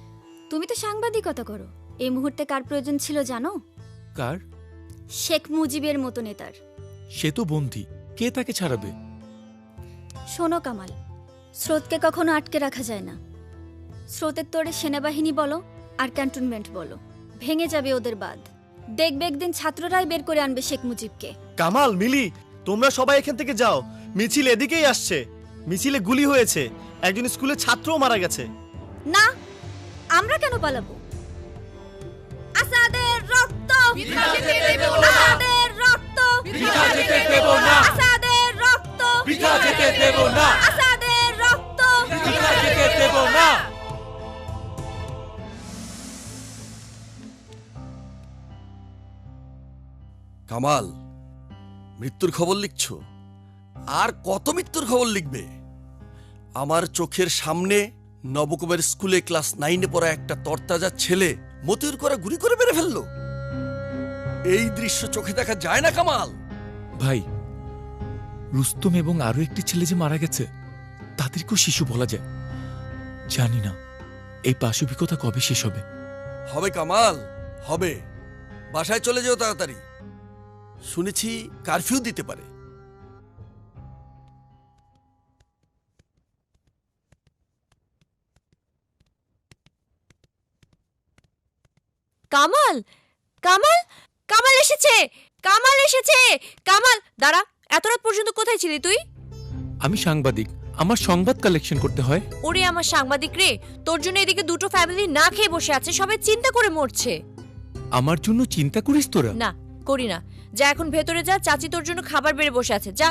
তুমি তো সাংবাদিকতা করো, এই মুহূর্তে কার প্রয়োজন ছিল জানো? কার? শেখ মুজিবের মতো নেতার। সে তো বন্দী, কে তাকে ছাড়াবে? শোনো কামাল, স্রোতকে কখনো আটকে রাখা যায় না। স্রোতের তোড়ে সেনাবাহিনী বলো আর ক্যান্টনমেন্ট বলো, ভেঙে যাবে ওদের বাদ। দেখবে একদিন ছাত্ররাই বের করে আনবে শেখ মুজিবকে। কামাল, মিলি, তোমরা সবাই এখান থেকে যাও। মিছিল এদিকেই আসছে। মিছিলে গুলি হয়েছে, একজন স্কুলের ছাত্রও মারা গেছে। না, আমরা কেন পালাবো? আসাদের রক্ত বৃথা যেতে দেব না। আসাদের রক্ত বৃথা যেতে দেব না। আসাদের রক্ত বৃথা যেতে দেব না। আসাদের রক্ত বৃথা যেতে দেব না। কামাল, মৃত্যুর খবর লিখছো? আর কত মৃত্যুর খবর লিখবে? আমার চোখের সামনে নবকুমের স্কুলে ক্লাস 9-এ পড়া একটা তরতাজা ছেলে মতিউর করে গুলি করে মেরে ফেললো। এই দৃশ্য চোখে দেখা যায় না কামাল। ভাই, রুস্তম এবং আরো একটি ছেলে যে মারা গেছে, তাদেরকেও শিশু বলা যায়। জানি না এই পাশবিকতা কবে শেষ হবে। হবে কামাল, হবে। বাসায় চলে যেও তাড়াতাড়ি। শুনেছি কারফিউ দিতে পারে। কামাল, কামাল, কামাল এসেছে, কামাল এসেছে। কামাল, দাঁড়া, এত রাত পর্যন্ত কোথায় ছিলি তুই? আমি সাংবাদিক, আমার সংবাদ কালেকশন করতে হয়। ওরে আমার সাংবাদিক রে, তোর জন্য এদিকে দুটো ফ্যামিলি না খেয়ে বসে আছে, সবাই চিন্তা করে মরছে। আমার জন্য চিন্তা করিস তোরা? না, করি না। যা এখন ভেতরে যা, চাচি তোর জন্য খাবার বেড়ে বসে আছে, যা।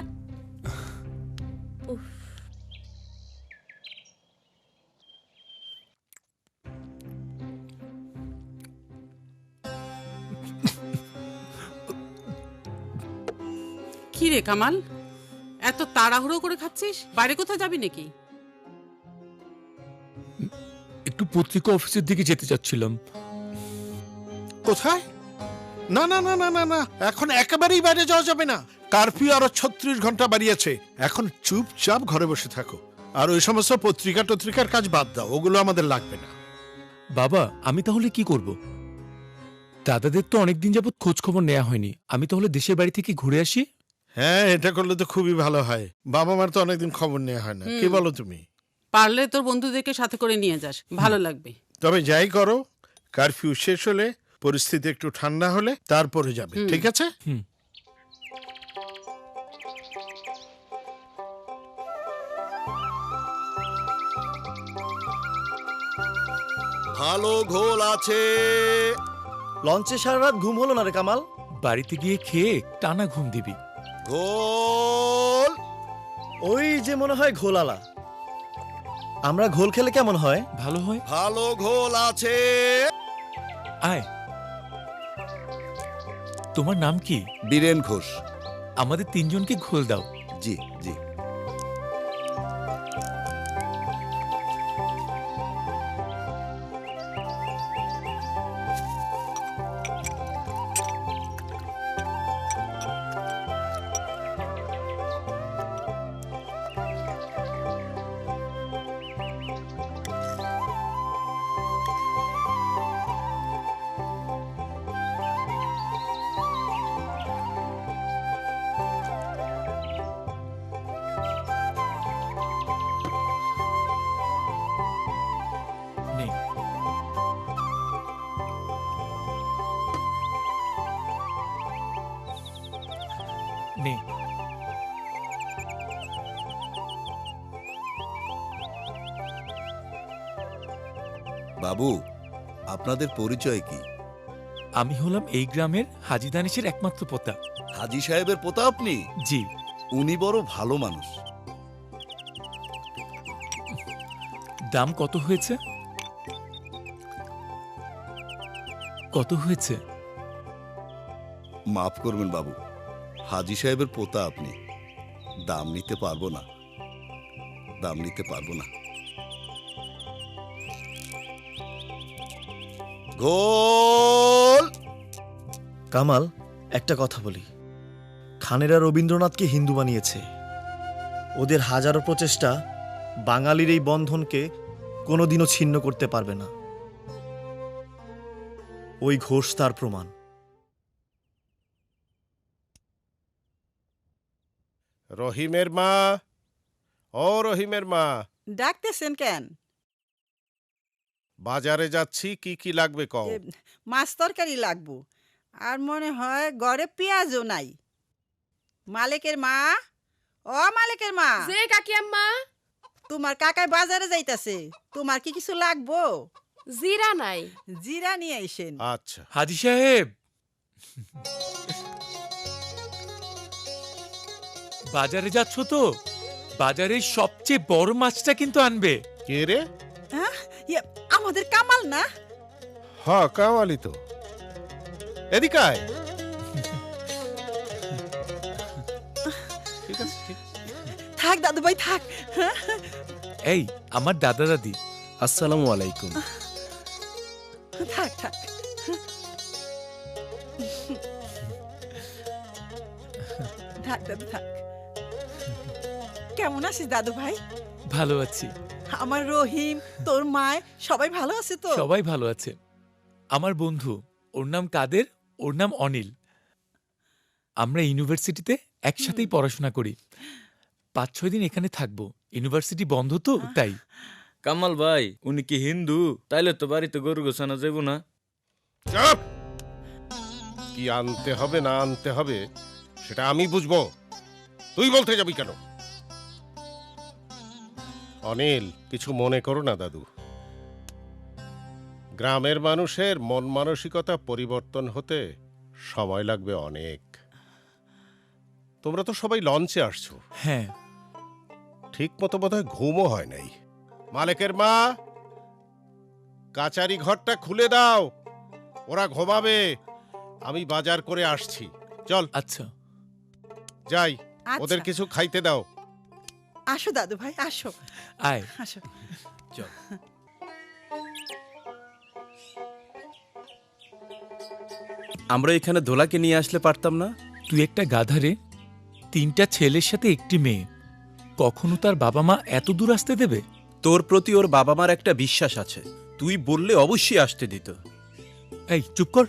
কি রে কামাল, এত তাড়াহুড়ো করে খাচ্ছিস? বাইরে কোথাও যাবি নাকি? একটু পত্রিকা অফিসের দিকে যেতে চাচ্ছিলাম। কোথায়? না না না না না না, এখন একেবারেই বাইরে যাওয়া যাবে না। কারফিউ আরো 36 ঘন্টা বাড়িয়েছে। এখন চুপচাপ ঘরে বসে থাকো। আর ওই সমস্ত পত্রিকার কাজ বাদ দাও, ওগুলো আমাদের লাগবে না। বাবা, আমি তাহলে কি করব? দাদাদের তো অনেকদিন যাবত খোঁজ খবর নেওয়া হয়নি। আমি তাহলে দেশের বাড়ি থেকে ঘুরে আসি। হ্যাঁ, এটা করলে তো খুবই ভালো হয়। বাবা মার তো অনেকদিন খবর নেওয়া হয় না। কি বলো তুমি? পারলে তোর বন্ধুদেরকে সাথে করে নিয়ে যাস, ভালো লাগবে। তবে যাই করো, কারফিউ শেষ হলে, পরিস্থিতি একটু ঠান্ডা হলে তারপরে যাবে, ঠিক আছে? ভালো ঘোল আছে। লঞ্চে সারা রাত ঘুম হলো না রে কামাল। বাড়িতে গিয়ে খেয়ে টানা ঘুম দিবি। ঘোল ওই যে মনে হয় ঘোলালা। আমরা ঘোল খেলে কেমন হয়? ভালো হয়। ভালো ঘোল আছে। আয়, তোমার নাম কি? বীরেন ঘোষ। আমাদের 3 জনকে ঘোল দাও। জি জি। নে। বাবু, আপনাদের পরিচয় কি? আমি হলাম এই গ্রামের হাজি দানিশের একমাত্র পোতা। হাজি সাহেবের পোতা আপনি? জি। উনি বড় ভালো মানুষ। দাম কত হয়েছে? কত হয়েছে? মাফ করবেন বাবু, হাজি সাহেবের পোতা আপনি, দাম নিতে পারবো না, দাম নিতে পারবো না। গোল। কামাল, একটা কথা বলি, খানেরা রবীন্দ্রনাথকে হিন্দু বানিয়েছে। ওদের হাজারো প্রচেষ্টা বাঙালির এই বন্ধনকে কোনোদিনও ছিন্ন করতে পারবে না। ওই ঘোষ তার প্রমাণ। রহিমের মা, ও রহিমের মা। ডাকতেছেন কেন? বাজারে যাচ্ছি, কি কি লাগবে কও। মাছ তরকারি লাগবো, আর মনে হয় ঘরে পেঁয়াজও নাই। মালিকের মা, ও মালিকের মা। যে কাকি আম্মা, তোমার কাকাই বাজারে যাইতাছে, তোমার কি কিছু লাগবো? জিরা নাই। জিরা নিয়ে আইসেন। আচ্ছা। হাজি সাহেব, বাজারে যাচ্ছ তো? বাজারের সবচেয়ে বড় মাছটা কিন্তু আনবে। কে রে? আমাদের কামাল না? হ্যাঁ, কামালই তো। এদিকে আয়। ঠিক আছে, থাক দাদু ভাই থাক। এই আমার দাদা দাদি। আসসালামু আলাইকুম। থাক থাক। থাক দাদু থাক। কেমন আছিস দাদু ভাই? ভালো আছি। আমার রহিম, তোর মায় সবাই ভালো আছে তো? সবাই ভালো আছে। আমার বন্ধু, ওর নাম কাদের, ওর নাম অনিল। আমরা ইউনিভার্সিটিতে একসাথেই পড়াশোনা করি। 5-6 দিন এখানে থাকবো, ইউনিভার্সিটি বন্ধ তো তাই। কামাল ভাই, উনি কি হিন্দু? তাইলে তো বাড়িতে গরু গোছানো যাব না। চুপ! কি আনতে হবে না আনতে হবে সেটা আমি বুঝবো, তুই বলতে যাবি কেন? অনিল, কিছু মনে করো না দাদু। গ্রামের মানুষের মন মানসিকতা পরিবর্তন হতে সময় লাগবে অনেক। তোমরা তো সবাই লঞ্চে আসছো। হ্যাঁ। ঠিক মতো বোধহয় ঘুমও হয় নাই। মালিকের মা, কাচারি ঘরটা খুলে দাও, ওরা ঘুমাবে। আমি বাজার করে আসছি। চল। আচ্ছা যাই, আচ্ছা। ওদের কিছু খাইতে দাও। আসো দাদু ভাই আসো। আয়। আসো। চল। আমরা এখানে দোলাকে নিয়ে আসলে পারতাম না? তুই একটা গাধারে, 3টা ছেলের সাথে একটি মেয়ে, কখনো তার বাবা মা এত দূর আসতে দেবে? তোর প্রতি ওর বাবা মার একটা বিশ্বাস আছে, তুই বললে অবশ্যই আসতে দিত। এই চুপ কর।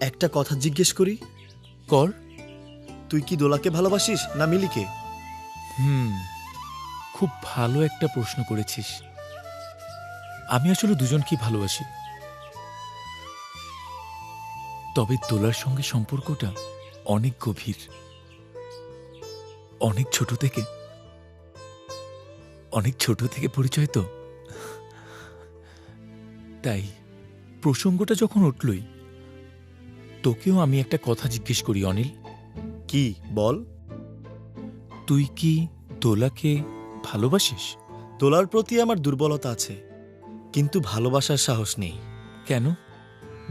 একটা কথা জিজ্ঞেস করি? কর। তুই কি দোলাকে ভালোবাসিস না মিলিকে? খুব ভালো একটা প্রশ্ন করেছিস। আমি আসলে দুজনকেই ভালোবাসি, তবে দোলার সঙ্গে সম্পর্কটা অনেক গভীর। অনেক ছোট থেকে পরিচয় তো, তাই প্রসঙ্গটা যখন উঠলই তোকেও আমি একটা কথা জিজ্ঞেস করি অনিল। কি বল? তুই কি দোলাকে ভালোবাসিস? দোলার প্রতি আমার দুর্বলতা আছে, কিন্তু ভালোবাসার সাহস নেই। কেন?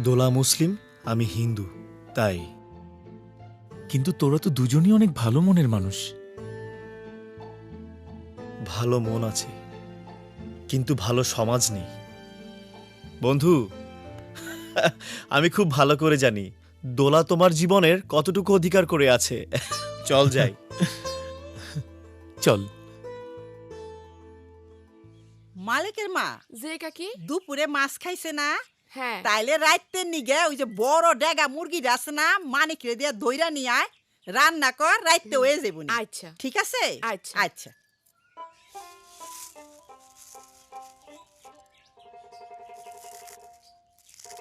দোলা মুসলিম, আমি হিন্দু, তাই। কিন্তু তোরা তো দুজনই অনেক ভালো মনের মানুষ। ভালো মন আছে, কিন্তু ভালো সমাজ নেই। বন্ধু, আমি খুব ভালো করে জানি দোলা তোমার জীবনের কতটুকু অধিকার করে আছে। চল যাই। চল। মালিকের মা। যে কাকি, দুপুরে মাছ খাইছে না? হ্যাঁ। তাইলে রাইতে নিগে ওই যে বড় ডেগা মুরগি আছে না, মানিক রে দিয়া দইরা নিয়ে আয়, রান্না কর, রাইতে হয়ে যাবো। আচ্ছা ঠিক আছে? আচ্ছা আচ্ছা।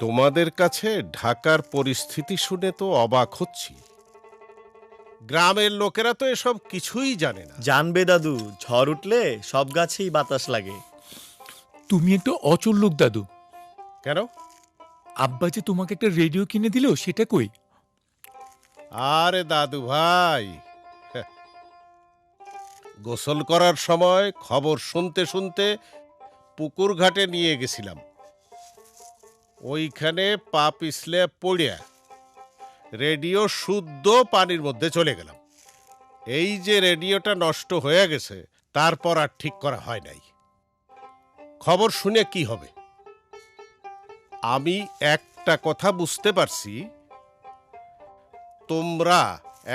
তোমাদের কাছে ঢাকার পরিস্থিতি শুনে তো অবাক হচ্ছি। গ্রামের লোকেরা তো এসব কিছুই জানে না। জানবে দাদু, ঝড় উঠলে সব গাছেই বাতাস লাগে। তুমি একটা অচল লোক দাদু। কেন? আব্বা যে তোমাকে একটা রেডিও কিনে দিল, সেটা কই? আরে দাদু ভাই, গোসল করার সময় খবর শুনতে শুনতে পুকুর ঘাটে নিয়ে গেছিলাম। ওইখানে পা পিছলে পড়িয়া রেডিও শুদ্ধ পানির মধ্যে চলে গেলাম। এই যে রেডিওটা নষ্ট হয়ে গেছে, তারপর আর ঠিক করা হয় নাই। খবর শুনে কি হবে? আমি একটা কথা বুঝতে পারছি, তোমরা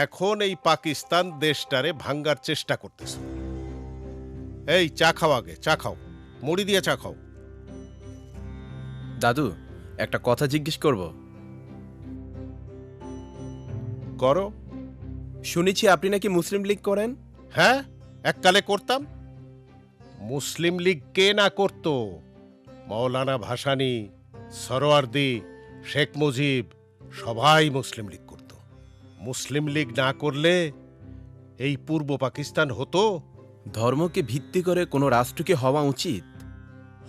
এখন এই পাকিস্তান দেশটারে ভাঙ্গার চেষ্টা করতেছ। এই চা খাও, আগে চা খাও, মুড়ি দিয়ে চা খাও। দাদু, একটা কথা জিজ্ঞেস করব? করো। শুনেছি আপনি নাকি মুসলিম লীগ করেন? হ্যাঁ, এককালে করতাম। মুসলিম লীগ কে না করত? মৌলানা ভাসানী, সরোয়ার্দী, শেখ মুজিব সবাই মুসলিম লীগ করত। মুসলিম লীগ না করলে এই পূর্ব পাকিস্তান হতো? ধর্মকে ভিত্তি করে কোনো রাষ্ট্রকে হওয়া উচিত?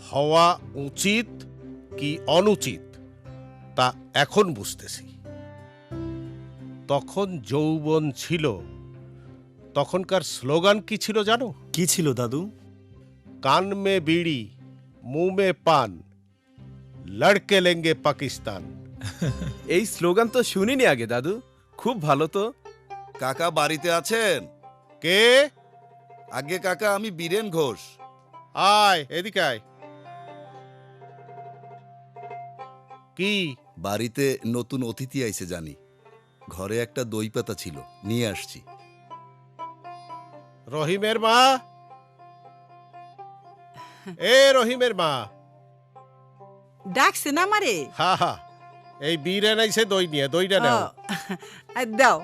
হওয়া উচিত কি অনুচিত তা এখন বুঝতেছি। তখন যৌবন ছিল, তখনকার স্লোগান কি ছিল জানো? কি ছিল দাদু? কান মে বিড়ি, মুঁ মে পান, লড়কে লেঙ্গে পাকিস্তান। এই স্লোগান তো শুনিনি আগে দাদু, খুব ভালো তো। কাকা বাড়িতে আছেন? কে? আগে কাকা, আমি বীরেন ঘোষ। আয় এদিকে আয়। কি? বাড়িতে নতুন অতিথি আইছে জানি, ঘরে একটা দই পাতা ছিল, নিয়ে আসছি। রহিমের মা, এ রহিমের মা। ডাকছে না মারে? হা হা, এই বীরেন আইছে দই নিয়ে, দইটা নাও। দাও।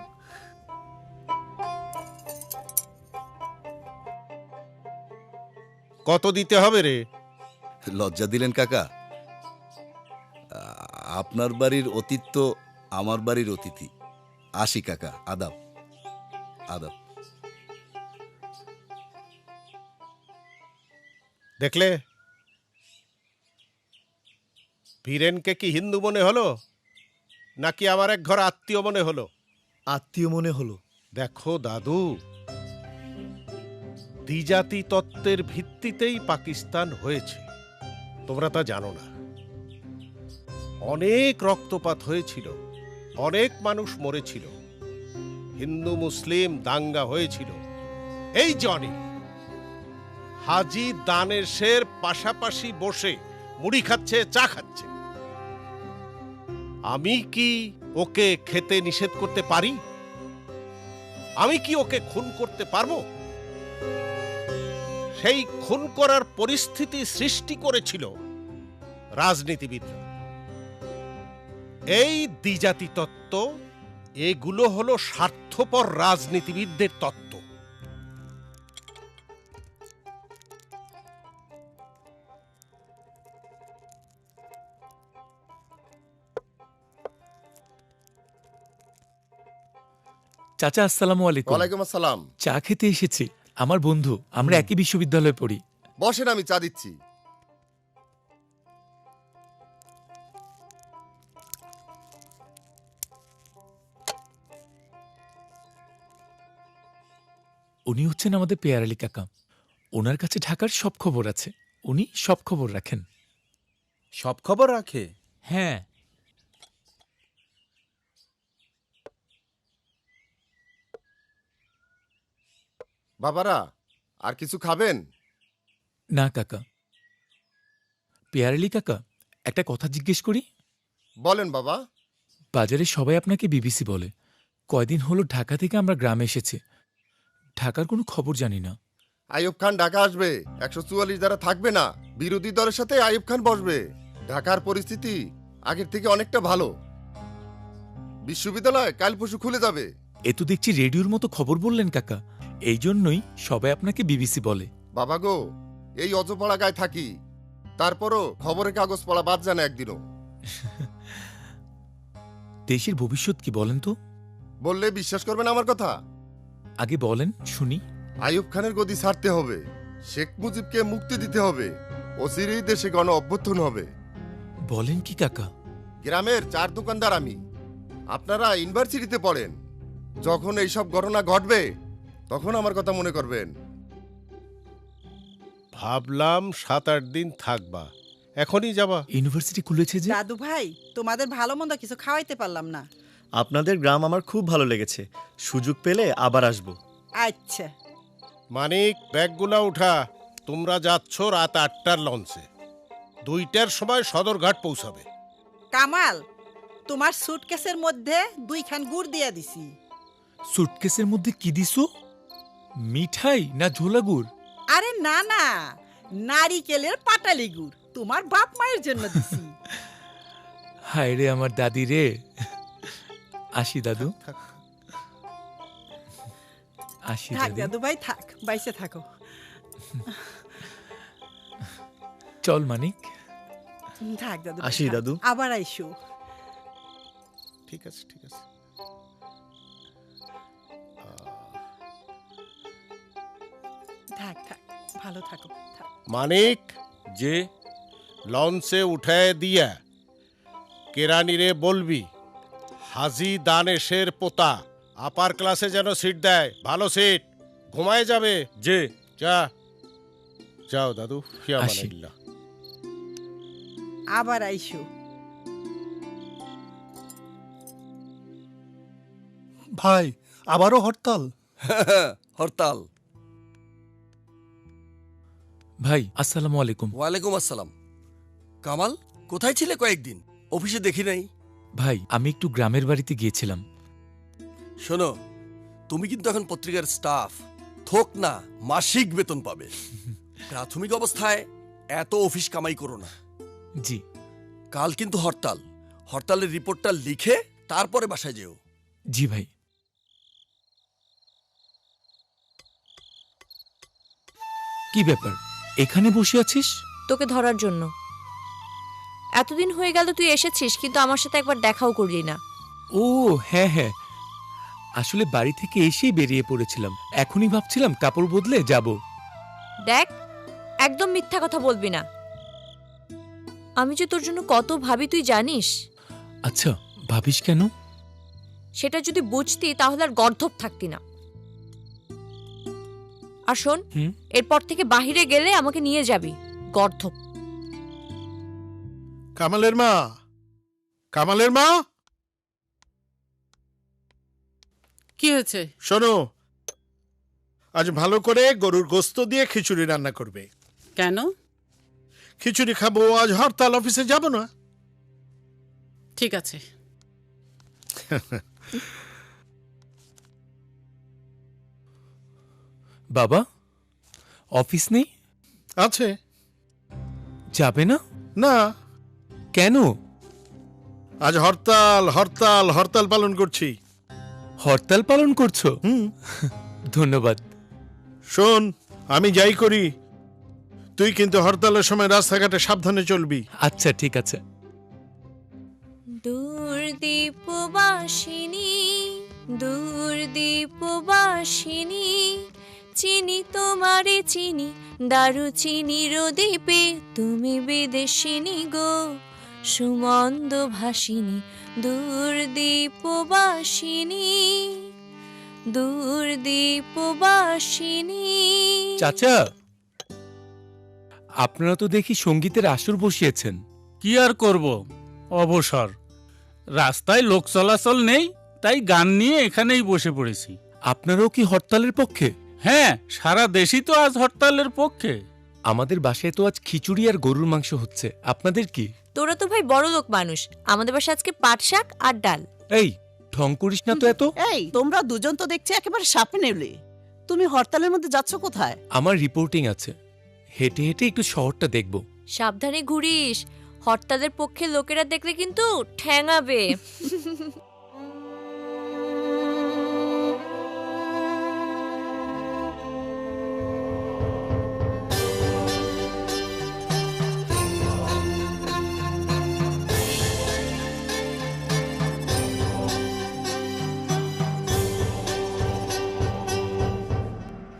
কত দিতে হবে রে? লজ্জা দিলেন কাকা, আপনার বাড়ির অতিথি তো আমার বাড়ির অতিথি। আসি কাকা, আদাব আদাব। দেখলে, বীরেনকে কি হিন্দু মনে হলো নাকি আমার এক ঘর আত্মীয় মনে হলো? আত্মীয় মনে হলো। দেখো দাদু, দ্বিজাতি তত্ত্বের ভিত্তিতেই পাকিস্তান হয়েছে, তোমরা তা জানো না। অনেক রক্তপাত হয়েছিল, অনেক মানুষ মরেছিল, হিন্দু মুসলিম দাঙ্গা হয়েছিল। এই জনি হাজি দানেশের পাশাপাশি বসে মুড়ি খাচ্ছে, চা খাচ্ছে। আমি কি ওকে খেতে নিষেধ করতে পারি? আমি কি ওকে খুন করতে পারবো? সেই খুন করার পরিস্থিতি সৃষ্টি করেছিল রাজনীতিবিদরা। এই দ্বিজাতি তত্ত্ব, এগুলো হলো স্বার্থপর রাজনীতিবিদদের তত্ত্ব। চাচা আসসালামু আলাইকুম। ওয়ালাইকুম আসসালাম। চা খেতে এসেছি, আমার বন্ধু, আমরা একই বিশ্ববিদ্যালয়ে পড়ি। বসেন, আমি চা দিচ্ছি। উনি হচ্ছেন আমাদের পেয়ার আলী কাকা। ওনার কাছে ঢাকার সব খবর আছে, উনি সব খবর রাখেন। সব খবর রাখে? হ্যাঁ। বাবারা, আর কিছু খাবেন? না কাকা। পেয়ার আলী কাকা, একটা কথা জিজ্ঞেস করি? বলেন বাবা। বাজারে সবাই আপনাকে বিবিসি বলে। কয়দিন হলো ঢাকা থেকে আমরা গ্রামে এসেছি, ঢাকার কোনো খবর জানি না। আইয়ুব খান ঢাকা আসবে, 144 দ্বারা থাকবে না, বিরোধী দলের সাথে আইয়ুব খান বসবে। ঢাকার পরিস্থিতি আগের থেকে অনেকটা ভালো। বিশ্ববিদ্যালয় কাল পরশু খুলে যাবে। এ তো দেখছি রেডিওর মতো খবর বললেন কাকা, এই জন্যই সবাই আপনাকে বিবিসি বলে। বাবা গো, এই অজপাড়া গায়ে থাকি, তারপরও খবরের কাগজ পড়া বাদ যায় না একদিনও। দেশের ভবিষ্যৎ কি বলেন তো? বললে বিশ্বাস করবেন আমার কথা? আগে বলেন শুনি। আইয়ুব খানের গদি ছাড়তে হবে, শেখ মুজিবকে মুক্তি দিতে হবে, অচিরেই দেশে গণ অভ্যুত্থান হবে। বলেন কি কাকা? গ্রামের 4 দোকানদার আমি, আপনারা ইউনিভার্সিটিতে পড়েন। যখন এইসব ঘটনা ঘটবে তখন আমার কথা মনে করবেন। ভাবলাম 7-8 দিন থাকবা, এখনই যাবা? ইউনিভার্সিটি খুলেছে যে। দাদু ভাই, তোমাদের ভালো মন্দ কিছু খাওয়াইতে পারলাম না। আপনাদের গ্রাম আমার খুব ভালো লেগেছে, সুযোগ পেলে আবার আসব। আচ্ছা। মানিক, ব্যাগগুলা উঠা, তোমরা যাচ্ছ রাত 8টার লঞ্চে, 2টার সময় সদরঘাট পৌঁছাবে। কামাল, তোমার সুটকেসের মধ্যে 2 খান গুড় দিয়া দিছি। সুটকেসের মধ্যে কি দিছো? মিঠাই না ঝোলা গুড়? আরে না না, নারিকেলের পাটালি গুড়, তোমার বাপ মায়ের জন্য দিছি। হায় রে আমার দাদি রে। আসি দাদু। আসি থাক দাদি। দাদু ভাই, থাক, বাইসে থাকো। চল মানিক। থাক দাদু আসি, থাক। দাদু। আবার আইসো। ঠিক আছে ঠিক আছে। থাক থাক, ভালো থাকো, থাক। মানিক, যে লঞ্চে উঠে দিয়া কেরানিরে বলবি হাজি দানেশের পোতা আপার ক্লাসে যেন সিট দেয়, ভালো সিট, ঘুমায় যাবে। যে যা যাও দাদু, আসি। ফিয়ামানিল্লাহ। আবার আইসো। ভাই আবারও হরতাল? হরতাল। ভাই আসসালামু আলাইকুম। ওয়ালাইকুম আসসালাম। কামাল, কোথায় ছিলে কয়েকদিন? অফিসে দেখি নাই। ভাই আমি একটু গ্রামের বাড়িতে গিয়েছিলাম। শোনো, তুমি কিন্তু এখন পত্রিকার স্টাফ, থোক না মাসিক বেতন পাবে। প্রাথমিক অবস্থায় এত অফিস কামাই করো না। জি। কাল কিন্তু হরতাল, হরতালের রিপোর্টটা লিখে তারপরে বাসায় যেও। জি ভাই। কি ব্যাপার, এখানে বসে আছিস? তোকে ধরার জন্য। এতদিন হয়ে গেল তুই এসেছিস, কিন্তু আমার সাথে একবার দেখাও করলি না। ও হ্যাঁ হ্যাঁ, আসলে বাড়ি থেকে এসেই বেরিয়ে পড়েছিলাম, এখনই ভাবছিলাম কাপড় বদলে যাব। দেখ, একদম মিথ্যা কথা বলবি না। আমি যে তোর জন্য কত ভাবি তুই জানিস? আচ্ছা, ভাবিস কেন? সেটা যদি বুঝতি তাহলে আর গর্ধব থাকতি না। আর শোন, এরপর থেকে বাহিরে গেলে আমাকে নিয়ে যাবি, গর্ধব। কামালের মা, কামালের মা, কি হয়েছে? শোনো, আজ ভালো করে গরুর গোস্ত দিয়ে খিচুড়ি রান্না করবে। কেন? খিচুড়ি খাবো, আজ হরতাল, অফিসে যাব না। ঠিক আছে। বাবা, অফিস নেই? আছে। যাবে না? না। কেন? আজ হরতাল, হরতাল, হরতাল পালন করছি। হরতাল পালন করছো? ধন্যবাদ। শোন, আমি যাই করি, তুই কিন্তু হরতালের সময় রাস্তাঘাটে সাবধানে চলবি। আচ্ছা ঠিক আছে। দূর দীপবাসিনী, দূর দীপবাসিনী, চিনি তোমারে চিনি, দারু চিনির দ্বীপে, তুমি বিদেশিনী গো, সুমন্দ ভাসিনী। দূর দীপবাসিনী, দূর দীপবাসিনী। চাচা, আপনারা তো দেখি সঙ্গীতের আসর বসিয়েছেন। কি আর করব, অবসর। রাস্তায় লোক চলাচল নেই, তাই গান নিয়ে এখানেই বসে পড়েছি। আপনারাও কি হরতালের পক্ষে? হ্যাঁ, সারা দেশই তো আজ হরতালের পক্ষে। আমাদের বাসায় তো আজ খিচুড়ি আর গরুর মাংস হচ্ছে, আপনাদের কি? তোরা তো ভাই বড় লোক মানুষ, আমাদের বাসায় আজকে পাট শাক আর ডাল। এই ঢং করিস না তো এত। এই তোমরা দুজন তো দেখছি একেবারে সাপে নেউলে। তুমি হরতালের মধ্যে যাচ্ছ কোথায়? আমার রিপোর্টিং আছে, হেঁটে হেঁটে একটু শহরটা দেখব। সাবধানে ঘুরিস, হরতালের পক্ষে লোকেরা দেখলে কিন্তু ঠ্যাঙাবে।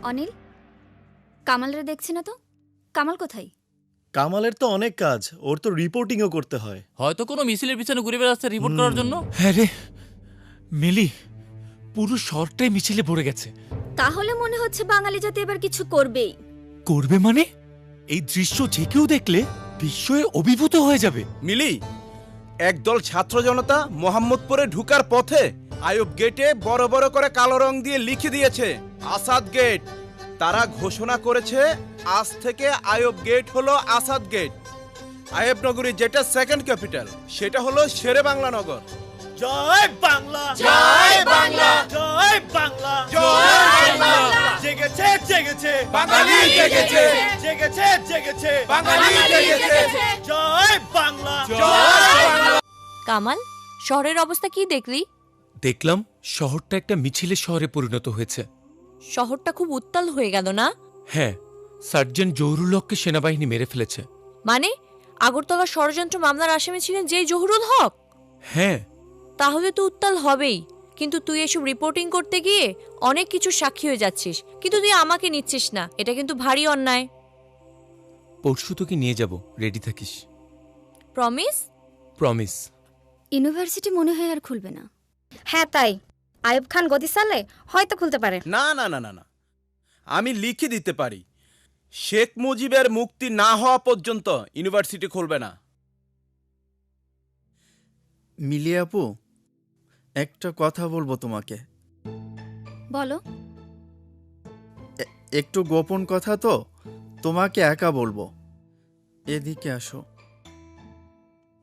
অনিল, কামালরে দেখছি না তো। কামাল কোথায়? কামালের তো অনেক কাজ, ওর তো রিপোর্টিংও করতে হয়। হয়তো কোনো মিছিলের পিছনে ঘুরে বেড়াচ্ছে রিপোর্ট করার জন্য। হ্যাঁ রে মিলি, পুরো শহরটাই মিছিলে ভরে গেছে। তাহলে মনে হচ্ছে বাঙালি জাতি এবার কিছু করবেই। করবে মানে? এই দৃশ্য যে কেউ দেখলে বিস্ময়ে অভিভূত হয়ে যাবে। মিলি, একদল ছাত্র জনতা মোহাম্মদপুরে ঢুকার পথে আইয়ুব গেটে বড় বড় করে কালো রং দিয়ে লিখে দিয়েছে আসাদ গেট। তারা ঘোষণা করেছে আজ থেকে আইয়ুব গেট হলো আসাদ গেট। আইয়ুব নগরী যেটা সেকেন্ড ক্যাপিটাল, সেটা হলো শেরে বাংলা নগর। জয় বাংলা, জয় বাংলা, জয় বাংলা, জয় বাংলা। জেগেছে জেগেছে বাঙালি জেগেছে, জেগেছে জেগেছে বাঙালি জেগেছে। জয় বাংলা, জয় বাংলা। কামাল, শহরের অবস্থা কি দেখলি? দেখলাম শহরটা একটা মিছিলের শহরে পরিণত হয়েছে। শহরটা খুব উত্তাল হয়ে গেল না? হ্যাঁ, সার্জেন্ট জহুরুল হককে সেনাবাহিনী মেরে ফেলেছে। মানে আগরতলা ষড়যন্ত্র মামলার আসামি ছিলেন যেই জহুরুল হক? হ্যাঁ। তাহলে তো উত্তাল হবেই, কিন্তু তুই এসব রিপোর্টিং করতে গিয়ে অনেক কিছু সাক্ষী হয়ে যাচ্ছিস, কিন্তু তুই আমাকে নিচ্ছিস না, এটা কিন্তু ভারী অন্যায়। পরশু তোকে নিয়ে যাব, রেডি থাকিস। প্রমিস? প্রমিস। ইউনিভার্সিটি মনে হয় আর খুলবে না। হ্যাঁ তাই, আইয়ুব খান গদি চালে হয়তো খুলতে পারে। না না না না না, আমি লিখে দিতে পারি, শেখ মুজিবের মুক্তি না হওয়া পর্যন্ত ইউনিভার্সিটি খুলবে না। মিলি আপু, একটা কথা বলবো তোমাকে। বলো। একটু গোপন কথা তো, তোমাকে একা বলবো। এদিকে আসো।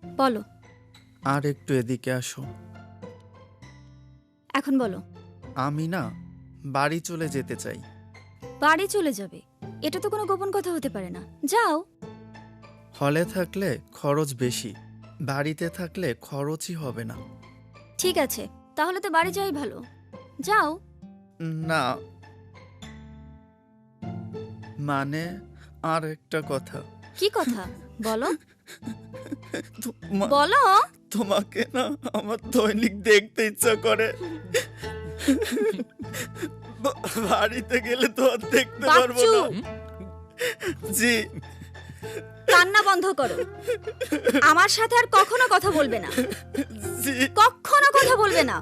বলো। আর একটু এদিকে আসো। এখন বলো। আমি না বাড়ি চলে যেতে চাই। বাড়ি চলে যাবে? এটা তো কোনো গোপন কথা হতে পারে না, যাও। হলে থাকলে খরচ বেশি, বাড়িতে থাকলে খরচই হবে না। ঠিক আছে, তাহলে তো বাড়ি যাই ভালো, যাও। না মানে আর একটা কথা। কি কথা বলো? বলো। তোমাকে না আমার দৈনিক দেখতে ইচ্ছা করে। বাড়িতে গেলে তো আর দেখতে পারবো না। জি। কান্না বন্ধ করো, আমার সাথে আর কখনো কথা বলবে না। কখনো কথা বলবে না।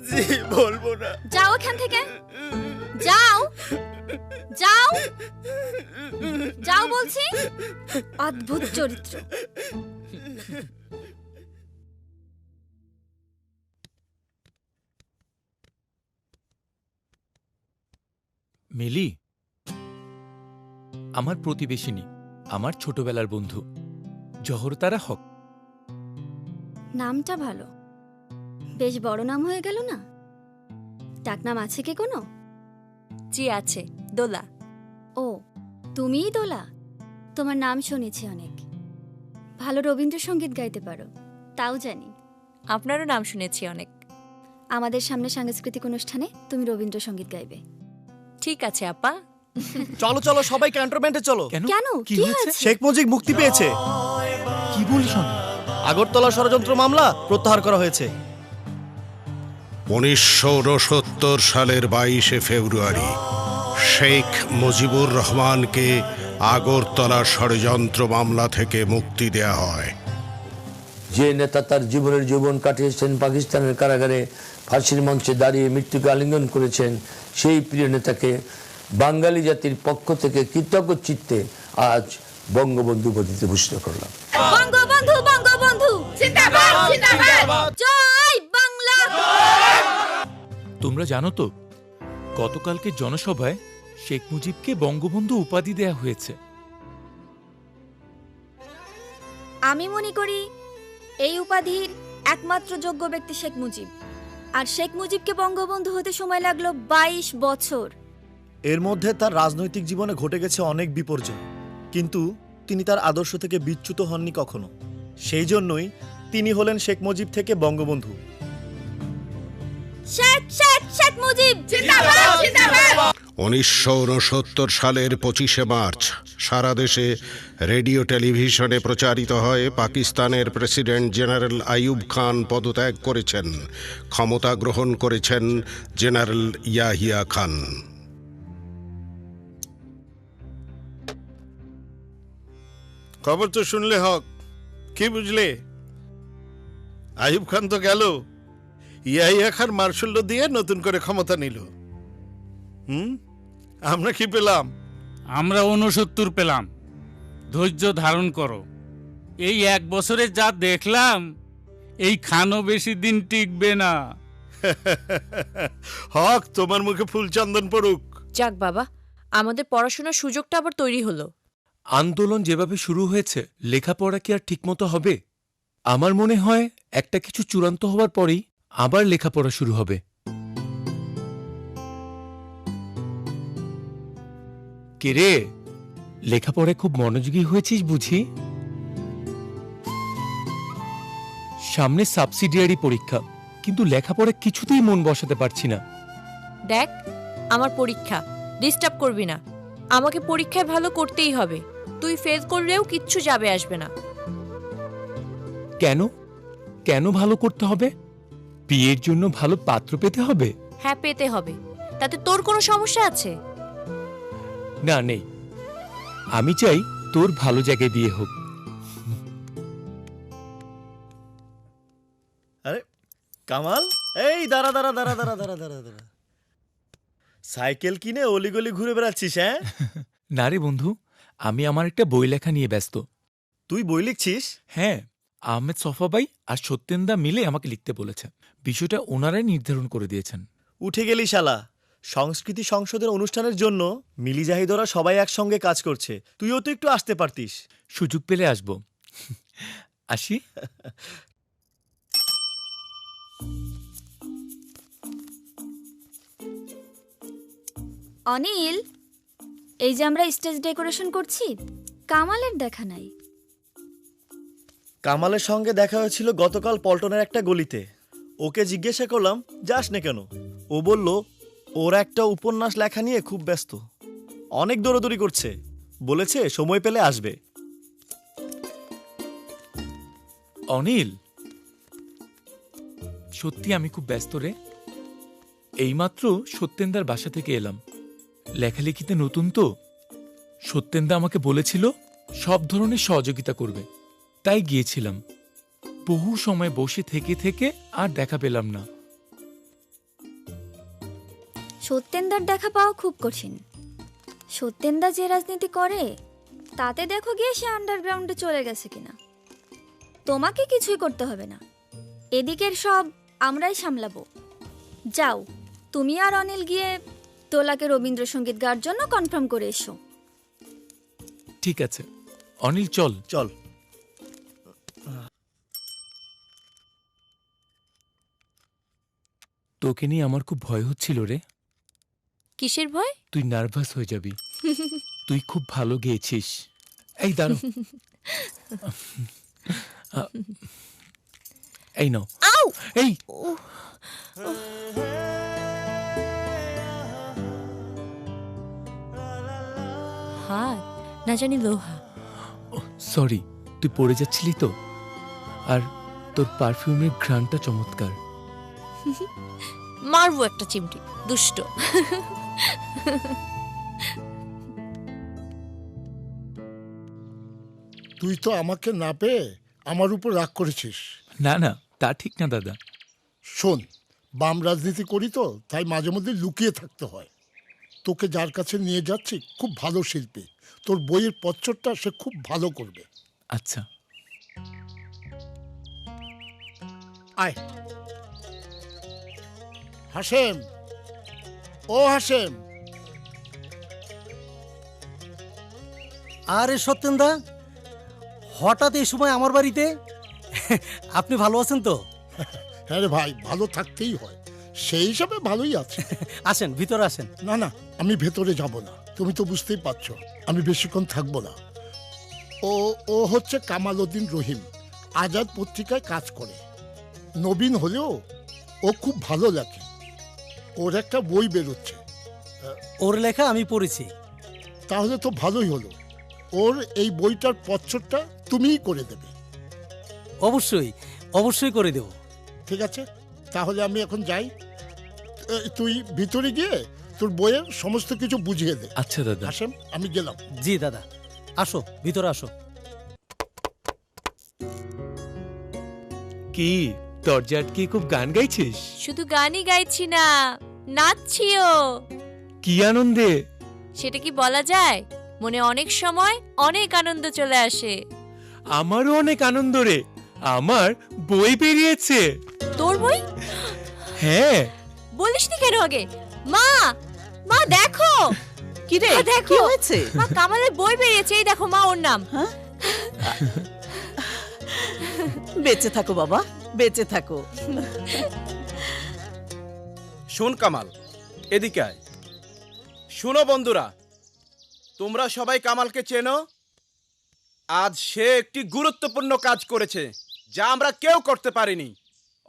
জি বলবো না। যাও এখান থেকে, যাও যাও যাও বলছি। অদ্ভুত চরিত্র। মিলি আমার প্রতিবেশিনী, আমার ছোটবেলার বন্ধু জহরতারা হক। নামটা ভালো, বেশ বড় নাম হয়ে গেল না? ডাকনাম আছে কি কোনো? জি আছে, দোলা। ও, তুমিই দোলা? তোমার নাম শুনেছি অনেক, ভালো রবীন্দ্রসঙ্গীত গাইতে পারো, তাও জানি। আপনারও নাম শুনেছি অনেক। আমাদের সামনে সাংস্কৃতিক অনুষ্ঠানে তুমি রবীন্দ্রসঙ্গীত গাইবে। ঠিক আছে আপা। চলো চলো সবাই ক্যান্টনমেন্টে চলো। কেন? কি হয়েছে? শেখ মুজিব মুক্তি পেয়েছে। কি বলিস? আগরতলা ষড়যন্ত্র মামলা প্রত্যাহার করা হয়েছে। 1969 সালের 22 ফেব্রুয়ারি শেখ মুজিবুর রহমানকে আগরতলা ষড়যন্ত্র মামলা থেকে মুক্তি দেয়া হয়। যে নেতা তার জীবনের যৌবন কাটিয়েছেন পাকিস্তানের কারাগারে, ফাঁসির মঞ্চে দাঁড়িয়ে মৃত্যুকে আলিঙ্গন করেছেন, সেই প্রিয় নেতাকে বাঙালি জাতির পক্ষ থেকে কৃতজ্ঞ চিত্তে আজ বঙ্গবন্ধু উপাধিতে ভূষিত করলাম। বঙ্গবন্ধু বঙ্গবন্ধু জিন্দাবাদ জিন্দাবাদ, জয় বাংলা। তোমরা জানো তো, গতকালকে জনসভায় শেখ মুজিবকে বঙ্গবন্ধু উপাধি দেয়া হয়েছে। আমি মনে করি এই উপাধির একমাত্র যোগ্য ব্যক্তি শেখ মুজিব, আর শেখ মুজিবকে বঙ্গবন্ধু হতে সময় লাগলো 22 বছর। এর মধ্যে তার রাজনৈতিক জীবনে ঘটে গেছে অনেক বিপর্যয়, কিন্তু তিনি তার আদর্শ থেকে বিচ্যুত হননি কখনো। সেই জন্যই তিনি হলেন শেখ মুজিব থেকে বঙ্গবন্ধু। শেখ শেখ শেখ মুজিব জিন্দাবাদ জিন্দাবাদ। 1969 সালের 25 মার্চ সারা দেশে রেডিও টেলিভিশনে প্রচারিত হয় পাকিস্তানের প্রেসিডেন্ট জেনারেল আইয়ুব খান পদত্যাগ করেছেন, ক্ষমতা গ্রহণ করেছেন জেনারেল ইয়াহিয়া খান। খবর তো শুনলে হক, কি বুঝলে? আইয়ুব খান তো গেল, ইয়াহিয়া খান মার্শাল ল দিয়ে নতুন করে ক্ষমতা নিল। আমরা কি পেলাম? আমরা 69 পেলাম। ধৈর্য ধারণ করো, এই 1 বছরে যা দেখলাম, এই খানও বেশি দিন টিকবে না। হক, তোমার মুখে ফুল চন্দন পড়ুক। যাক বাবা, আমাদের পড়াশোনার সুযোগটা আবার তৈরি হলো। আন্দোলন যেভাবে শুরু হয়েছে, লেখাপড়া কি আর ঠিকমতো হবে? আমার মনে হয় একটা কিছু চূড়ান্ত হওয়ার পরেই আবার লেখাপড়া শুরু হবে। কে রে, লেখাপড়ায় খুব মনোযোগী হয়েছিস বুঝি? সামনে সাবসিডিয়ারি পরীক্ষা, কিন্তু লেখাপড়া কিছুতেই মন বসাতে পারছি না। দেখ, আমার পরীক্ষা, ডিস্টার্ব করবি না। আমাকে পরীক্ষায় ভালো করতেই হবে। তুই ফেল করলেও কিচ্ছু যাবে আসবে না। কেন কেন ভালো করতে হবে? বিয়ের জন্য ভালো পাত্র পেতে হবে? হ্যাঁ, পেতে হবে। তাতে তোর কোনো সমস্যা আছে? না, নেই। আমি চাই তোর ভালো জায়গায় বিয়ে হোক। আরে কামাল, এই দাঁড়া দাঁড়া দাঁড়া দাঁড়া দাঁড়া দাঁড়া দাঁড়া সাইকেল কিনে অলিগলি ঘুরে বেড়াচ্ছিস? হ্যাঁ না রে বন্ধু, আমি আমার একটা বই লেখা নিয়ে ব্যস্ত। তুই বই লিখছিস? হ্যাঁ, আহমেদ সফাবাই আর সত্যেন্দা মিলে আমাকে লিখতে বলেছে। বিষয়টা ওনারাই নির্ধারণ করে দিয়েছেন। উঠে গেলি শালা। সংস্কৃতি সংসদের অনুষ্ঠানের জন্য মিলি জাহিদরা সবাই একসঙ্গে কাজ করছে, তুইও তো একটু আসতে পারতিস। সুযোগ পেলে আসবো। আসি। অনিল, এই যে আমরা স্টেজ ডেকোরেশন করছি, কামালের দেখা নাই। কামালের সঙ্গে দেখা হয়েছিল গতকাল পল্টনের একটা গলিতে। ওকে জিজ্ঞাসা করলাম যাস না কেন। ও বলল ওর একটা উপন্যাস লেখা নিয়ে খুব ব্যস্ত, অনেক দৌড়াদৌড়ি করছে, বলেছে সময় পেলে আসবে। অনিল, সত্যি আমি খুব ব্যস্ত রে। এইমাত্র সত্যেন্দার বাসা থেকে এলাম। লেখালেখিতে নতুন তো। সত্যেন্দা আমাকে বলেছিল সব ধরনের সহযোগিতা করবে, তাই গিয়েছিলাম। বহু সময় বসে থেকে থেকে আর দেখা পেলাম না। সত্যেন্দার দেখা পাওয়া খুব কঠিন। সত্যেন্দা যে রাজনীতি করে তাতে দেখো গিয়ে সে আন্ডারগ্রাউন্ডে চলে গেছে কিনা। তোমাকে কিছুই করতে হবে না, এদিকের সব আমরাই সামলাবো। যাও, তুমি আর অনিল গিয়ে দোলাকে রবীন্দ্রসঙ্গীত গাওয়ার জন্য কনফার্ম করে এসো। ঠিক আছে অনিল, চল চল। তোকে নিয়ে আমার খুব ভয় হচ্ছিল রে। কিসের ভয়? তুই নার্ভাস হয়ে যাবি। তুই খুব ভালো গেয়েছিস। এই দাঁড়ো। এই নাও। এই হাত না জানি লোহা। সরি, তুই পড়ে যাচ্ছিলি তো। আর তোর পারফিউমের ঘ্রাণটা চমৎকার। মারবো একটা চিমটি, দুষ্ট। তুই তো আমাকে না পেয়ে আমার উপর রাগ করেছিস। না না, তা ঠিক না দাদা। শোন, বাম রাজনীতি করি তো, তাই মাঝে মধ্যে লুকিয়ে থাকতে হয়। তোকে যার কাছে নিয়ে যাচ্ছি খুব ভালো শিল্পী, তোর বইয়ের পচ্চরটা সে খুব ভালো করবে। আচ্ছা আয়। হাসেম, ও হাসেম। আরে সত্যেন্দা, হঠাৎ এই সময় আমার বাড়িতে? আপনি ভালো আছেন তো? হ্যাঁ রে ভাই, ভালো থাকতেই হয়, সেই হিসাবে ভালোই আছে। আসেন, ভিতরে আসেন। না না, আমি ভেতরে যাব না, তুমি তো বুঝতেই পারছো আমি বেশিক্ষণ থাকবো না। ও হচ্ছে কামাল উদ্দিন রহিম, আজাদ পত্রিকায় কাজ করে। নবীন হলেও ও খুব ভালো লেখে। ওর একটা বই বেরোচ্ছে। ওর লেখা আমি পড়েছি। তাহলে তো ভালোই হলো। ওর এই বইটার পচ্চরটা তুমিই করে দেবে। অবশ্যই অবশ্যই করে দেব। ঠিক আছে, তাহলে আমি এখন যাই। তুই ভিতরে গিয়ে তোর বইয়ের সমস্ত কিছু বুঝিয়ে দে। আচ্ছা দাদা। হাসেম, আমি গেলাম। জি দাদা, আসো ভিতরে আসো। কি দরজা আটকে খুব গান গাইছিস? শুধু গানই গাইছি না, নাচছিও। কি আনন্দে! সেটা কি বলা যায়? মনে অনেক সময় অনেক আনন্দ চলে আসে। আমারও অনেক আনন্দ রে, আমার বই বেরিয়েছে। তোর বই? হ্যাঁ। বলিসনি কেন আগে? মা, মা দেখো। কি রে, দেখো কি হয়েছে? মা, কামালের বই বেরিয়েছে, এই দেখো মা, ওর নাম। বেঁচে থাকো বাবা, বেঁচে থাকো। শোন কামাল, এদিকে আয়। শোনো বন্ধুরা, তোমরা সবাই কামালকে চেনো। আজ সে একটি গুরুত্বপূর্ণ কাজ করেছে যা আমরা কেউ করতে পারিনি।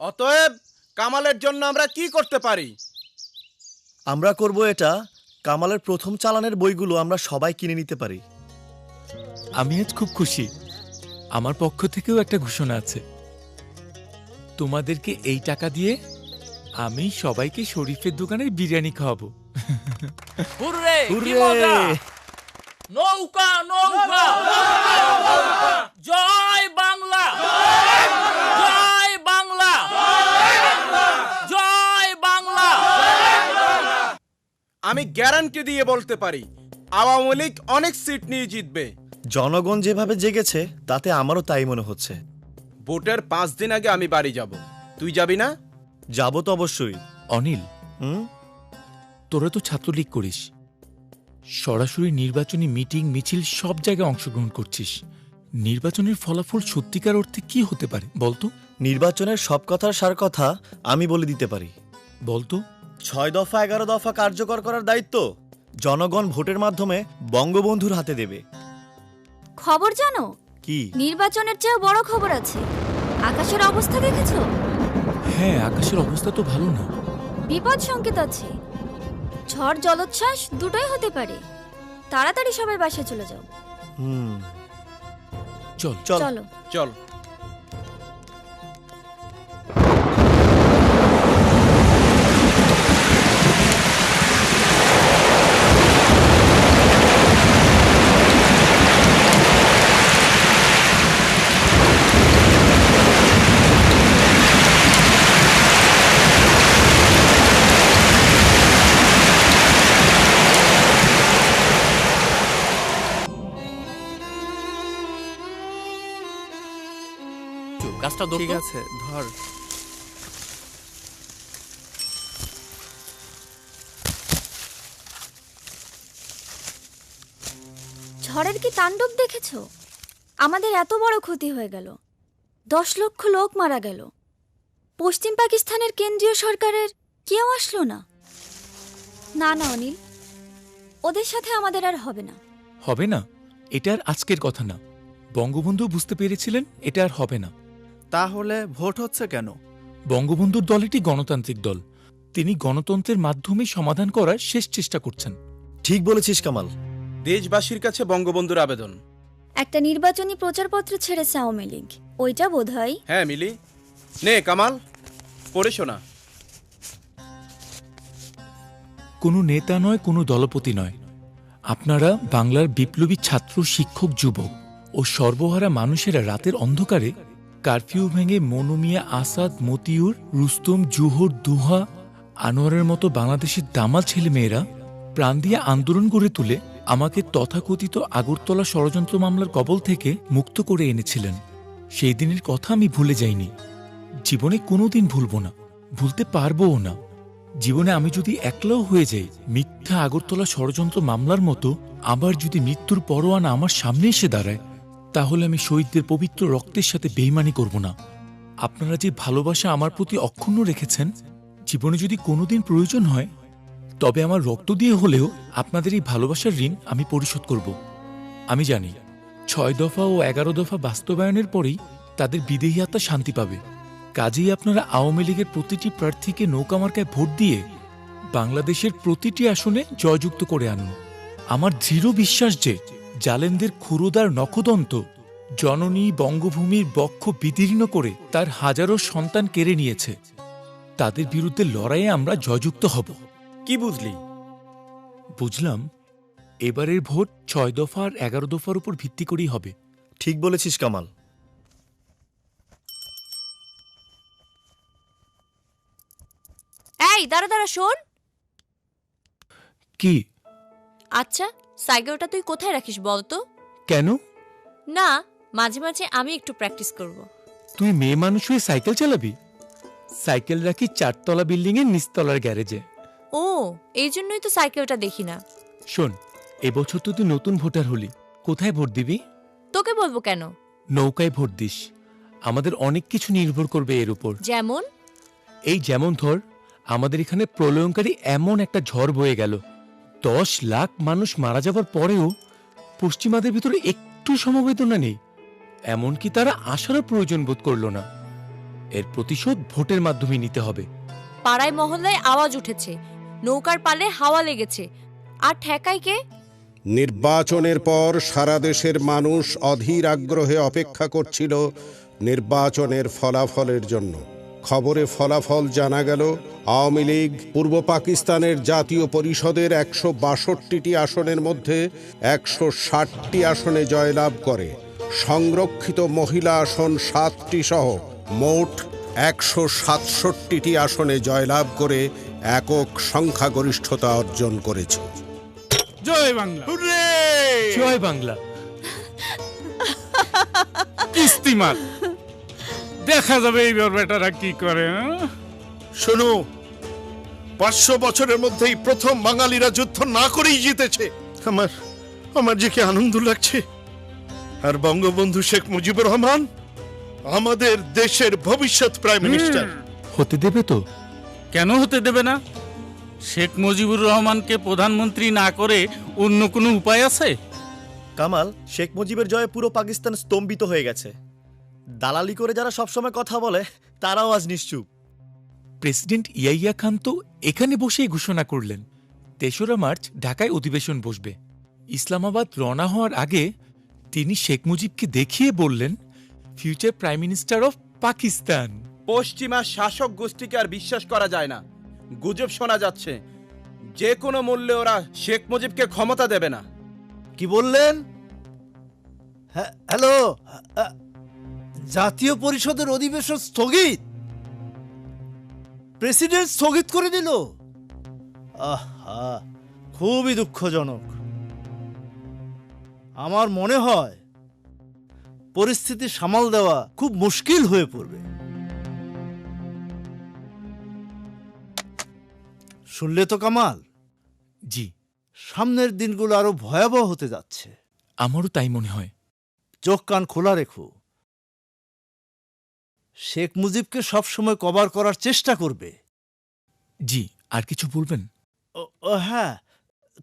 অতএব কামালের জন্য আমরা কি করতে পারি? আমরা করব এটা, কামালের প্রথম চালানের বইগুলো আমরা সবাই কিনে নিতে পারি। আমি আজ খুব খুশি। আমার পক্ষ থেকেও একটা ঘোষণা আছে। তোমাদেরকে এই টাকা দিয়ে আমি সবাইকে শরীফের দোকানের বিরিয়ানি খাওয়াবো। হুররে কি হুররে! মজা! নৌকা নৌকা জয় বাংলা জয় বাংলা জয় বাংলা। আমি গ্যারান্টি দিয়ে বলতে পারি আওয়ামী লীগ অনেক সিট নিয়ে জিতবে। জনগণ যেভাবে জেগেছে তাতে আমারও তাই মনে হচ্ছে। ভোটের 5 দিন আগে আমি বাড়ি যাব, তুই যাবি না? যাব তো অবশ্যই। অনিল, তোরা তো ছাত্রলীগ করিস, সরাসরি নির্বাচনী মিটিং মিছিল সব জায়গায় অংশগ্রহণ করছিস। নির্বাচনের ফলাফল সত্যিকার অর্থে কি হতে পারে বলতো? নির্বাচনের সব কথার সার কথা আমি বলে দিতে পারি। বলতো 6 দফা 11 দফা কার্যকর করার দায়িত্ব জনগণ ভোটের মাধ্যমে বঙ্গবন্ধুর হাতে দেবে। খবর জানো? কি? নির্বাচনের চেয়েও বড় খবর আছে। আকাশের অবস্থা দেখেছো? হ্যাঁ, আকাশের অবস্থা তো ভালো না। বিপদ সংকেত আছে। ঝড় জলোচ্ছ্বাস দুটোই হতে পারে। তাড়াতাড়ি সবাই বাসায় চলে যাও। চল চলো চল। কাজটা ধর। ঠিক আছে, ধর। ঝড়ের কি তাণ্ডব দেখেছো? আমাদের এত বড় ক্ষতি হয়ে গেল, 10 লক্ষ লোক মারা গেল। পশ্চিম পাকিস্তানের কেন্দ্রীয় সরকারের কেউ আসলো না। না না অনিল, ওদের সাথে আমাদের আর হবে না। হবে না? এটা আর আজকের কথা না। বঙ্গবন্ধু বুঝতে পেরেছিলেন এটা আর হবে না। তাহলে ভোট হচ্ছে কেন? বঙ্গবন্ধুর দল একটি গণতান্ত্রিক দল। তিনি গণতন্ত্রের মাধ্যমে সমাধান করার শেষ চেষ্টা করছেন। ঠিক বলেছিস কামাল। দেশবাসীর কাছে বঙ্গবন্ধুর আবেদন। একটা নির্বাচনী প্রচারপত্র ছেড়েছে আওয়ামী লীগ, ওইটা বোধহয়। হ্যাঁ মিলি, নে কামাল পড়ে শোনা। কোনো নেতা নয়, কোনো দলপতি নয়, আপনারা বাংলার বিপ্লবী ছাত্র, শিক্ষক, যুবক ও সর্বহারা মানুষেরা রাতের অন্ধকারে কারফিউ ভেঙে মনু মিয়া, আসাদ, মতিউর, রুস্তম, জুহর, দুহা, আনোয়ারের মতো বাংলাদেশের দামাল ছেলেমেয়েরা প্রাণ দিয়ে আন্দোলন গড়ে তুলে আমাকে তথাকথিত আগরতলা ষড়যন্ত্র মামলার কবল থেকে মুক্ত করে এনেছিলেন। সেই দিনের কথা আমি ভুলে যাইনি, জীবনে কোনোদিন ভুলব না, ভুলতে পারবও না। জীবনে আমি যদি একলাও হয়ে যাই মিথ্যা আগরতলা ষড়যন্ত্র মামলার মতো, আবার যদি মৃত্যুর পরোয়ানা আমার সামনে এসে দাঁড়ায়, তাহলে আমি শহীদদের পবিত্র রক্তের সাথে বেইমানি করব না। আপনারা যে ভালোবাসা আমার প্রতি অক্ষুণ্ণ রেখেছেন, জীবনে যদি কোনোদিন প্রয়োজন হয় তবে আমার রক্ত দিয়ে হলেও আপনাদের এই ভালোবাসার ঋণ আমি পরিশোধ করব। আমি জানি 6 দফা ও 11 দফা বাস্তবায়নের পরেই তাদের বিদেহী আত্মা শান্তি পাবে। কাজেই আপনারা আওয়ামী লীগের প্রতিটি প্রার্থীকে নৌকামার্কায় ভোট দিয়ে বাংলাদেশের প্রতিটি আসনে জয়যুক্ত করে আনুন। আমার দৃঢ় বিশ্বাস যে জালেমদের ক্ষুরোদার নখদন্ত জননী বঙ্গভূমির বক্ষ বিদীর্ণ করে তার হাজারো সন্তান কেড়ে নিয়েছে। তাদের বিরুদ্ধে লড়াইয়ে আমরা জয়যুক্ত হব। কি বুঝলি? বুঝলাম এবারের ভোট 6 দফা আর 11 দফার উপর ভিত্তি করেই হবে। ঠিক বলেছিস কামাল। এই দাঁড়া দাঁড়া, শোন। কি? আচ্ছা, সাইকেলটা তুই কোথায় রাখিস বলতো? কেন? না, মাঝে মাঝে আমি একটু প্র্যাকটিস করব। তুই মেয়ে মানুষ হয়ে সাইকেল চালাবি? সাইকেল রাখি 4তলা বিল্ডিং এর নিচতলার গ্যারেজে। ও, এই জন্যই তো সাইকেলটা দেখি না। শোন, এবছর তো তুই নতুন ভোটার হলি, কোথায় ভোট দিবি? তোকে বলবো কেন? নৌকায় ভোট দিস। আমাদের অনেক কিছু নির্ভর করবে এর উপর। যেমন? এই যেমন ধর, আমাদের এখানে প্রলয়ঙ্কারী এমন একটা ঝড় বয়ে গেল, 10 লাখ মানুষ মারা যাবার পরেও পশ্চিমাদের ভিতরে একটু সমবেদনা নেই, এমনকি তারা আসারও প্রয়োজন বোধ করল না। এর প্রতিশোধ ভোটের মাধ্যমে নিতে হবে। পাড়ায় মহল্লায় আওয়াজ উঠেছে, নৌকার পালে হাওয়া লেগেছে, আর ঠেকাই কে? নির্বাচনের পর সারা দেশের মানুষ অধীর আগ্রহে অপেক্ষা করছিল নির্বাচনের ফলাফলের জন্য। খবরে ফলাফল জানা গেল, আওয়ামী লীগ পূর্ব পাকিস্তানের জাতীয় পরিষদের ১৬২টি আসনের মধ্যে ১৬০টি আসনে জয়লাভ করে সংরক্ষিত মহিলা আসন ৭টি সহ মোট ১৬৭টি আসনে জয়লাভ করে একক সংখ্যাগরিষ্ঠতা অর্জন করেছে। জয় বাংলা, জয় বাংলা। কিস্তিমাত দেখা যাবে এইবার বেটারা কি করে। শোনো, ৫০০ বছরের মধ্যেই প্রথম বাঙালিরা যুদ্ধ না করেই জিতেছে। আমার যে কি আনন্দ লাগছে। আর বঙ্গবন্ধু শেখ মুজিবুর রহমান আমাদের দেশের ভবিষ্যৎ প্রাইম মিনিস্টার হতে দেবে তো? কেন হতে দেবে না? শেখ মুজিবুর রহমানকে প্রধানমন্ত্রী না করে অন্য কোনো উপায় আছে? কামাল, শেখ মুজিবের জয়ে পুরো পাকিস্তান স্তম্ভিত হয়ে গেছে। দালালি করে যারা সবসময় কথা বলে তারাও আজ নিশ্চুপ। প্রেসিডেন্ট ইয়াইয়া খান তো এখানে বসেই ঘোষণা করলেন ৩রা মার্চ ঢাকায় অধিবেশন বসবে। ইসলামাবাদ রওনা হওয়ার আগে তিনি শেখ মুজিবকে দেখিয়ে বললেন, future prime minister of Pakistan. পশ্চিমা শাসক গোষ্ঠীকে আর বিশ্বাস করা যায় না। গুজব শোনা যাচ্ছে যে কোনো মূল্যে ওরা শেখ মুজিবকে ক্ষমতা দেবে না। কি বললেন? হ্যালো, জাতীয় পরিষদের অধিবেশন স্থগিত? প্রেসিডেন্ট স্থগিত করে দিল? আহা, খুবই দুঃখজনক। আমার মনে হয় পরিস্থিতি সামাল দেওয়া খুব মুশকিল হয়ে পড়বে। শুনলে তো কামাল? জি। সামনের দিনগুলো আরো ভয়াবহ হতে যাচ্ছে। আমারও তাই মনে হয়। চোখ কান খোলা রেখো। শেখ মুজিবকে সবসময় কভার করার চেষ্টা করবে। জি, আর কিছু বলবেন? হ্যাঁ,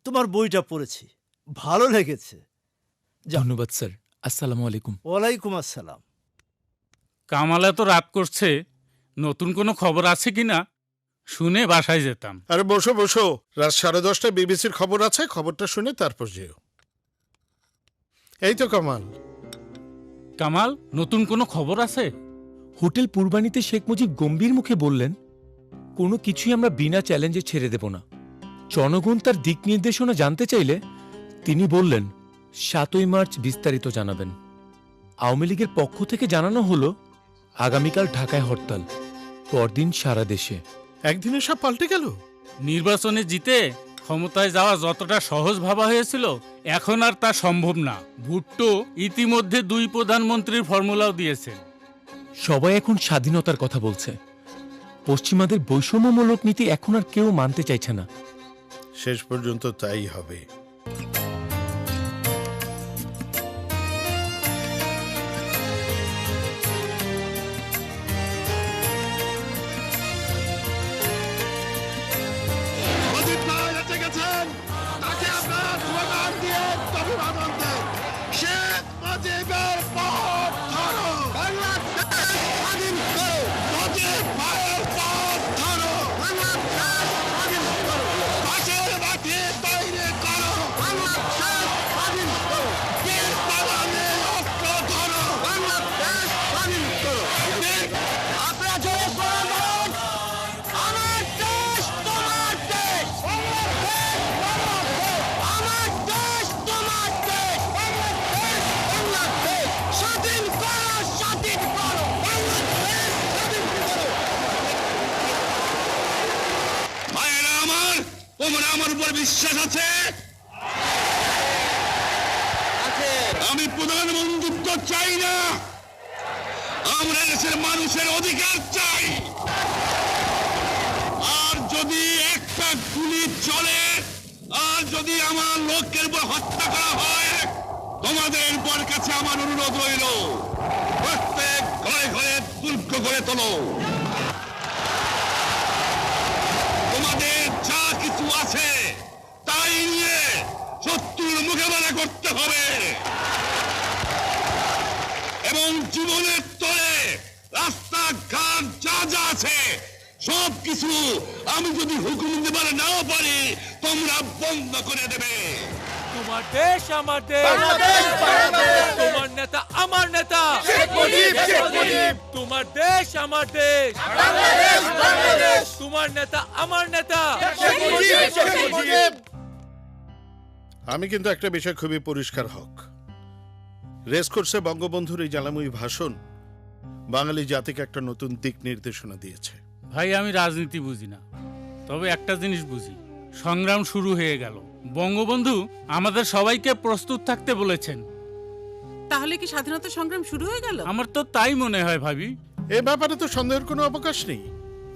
তোমার বইটা পড়েছি, ভালো লেগেছে। ধন্যবাদ স্যার। আসসালামু আলাইকুম। ওয়ালাইকুম আসসালাম। কামাল এত রাত করছে, নতুন কোনো খবর আছে কিনা শুনে বাসায় যেতাম। আরে বসো বসো, রাত 10:30টায় বিবিসির খবর আছে, খবরটা শুনে তারপর যেও। এই তো কামাল। কামাল, নতুন কোনো খবর আছে? হোটেল পূর্বানীতে শেখ মুজিব গম্ভীর মুখে বললেন, কোনো কিছুই আমরা বিনা চ্যালেঞ্জে ছেড়ে দেব না। জনগণ তার দিক নির্দেশনা জানতে চাইলে তিনি বললেন ৭ই মার্চ বিস্তারিত জানাবেন। আওয়ামী লীগের পক্ষ থেকে জানানো হলো আগামীকাল ঢাকায় হরতাল, পরদিন সারা দেশে। একদিনে সব পাল্টে গেল। নির্বাচনে জিতে ক্ষমতায় যাওয়া যতটা সহজ ভাবা হয়েছিল, এখন আর তা সম্ভব না। ভুট্টো ইতিমধ্যে 2 প্রধানমন্ত্রীর ফর্মুলাও দিয়েছেন। সবাই এখন স্বাধীনতার কথা বলছে। পশ্চিমাদের বৈষম্যমূলক নীতি এখন আর কেউ মানতে চাইছে না। শেষ পর্যন্ত তাই হবে। আমার উপর বিশ্বাস আছে? আমি প্রধানমন্ত্রিত্ব চাই না, আমরা দেশের মানুষের অধিকার চাই। আর যদি একটা গুলি চলে, আর যদি আমার লোকের উপর হত্যা করা হয়, তোমাদের উপর কাছে আমার অনুরোধ রইল, প্রত্যেক ঘরে ঘরে দুর্গ করে তোলো। তোমাদের যা কিছু আছে তাই নিয়ে শত্রুর মোকাবেলা করতে হবে, এবং জীবনের তরে রাস্তাঘাট যা যা আছে সব কিছু আমি যদি হুকুম দিতে নাও পারি, তোমরা বন্ধ করে দেবে। তোমার দেশ আমার দেশ, তোমার নেতা আমার নেতা, তোমার দেশ আমার দেশ, তোমার নেতা আমার নেতা। আমি কিন্তু একটা বিষয় খুবই পরিষ্কার হক, রেসকোর্সে বঙ্গবন্ধুর এই জ্বালাময়ী ভাষণ বাঙালি জাতিকে একটা নতুন দিক নির্দেশনা দিয়েছে। ভাই আমি রাজনীতি বুঝি না, তবে একটা জিনিস বুঝি, সংগ্রাম শুরু হয়ে গেল। বঙ্গবন্ধু আমাদের সবাইকে প্রস্তুত থাকতে বলেছেন। তাহলে কি স্বাধীনতা সংগ্রাম শুরু হয়ে গেল? আমার তো তাই মনে হয় ভাবি। এ ব্যাপারে তো সন্দেহের কোনো অবকাশ নেই,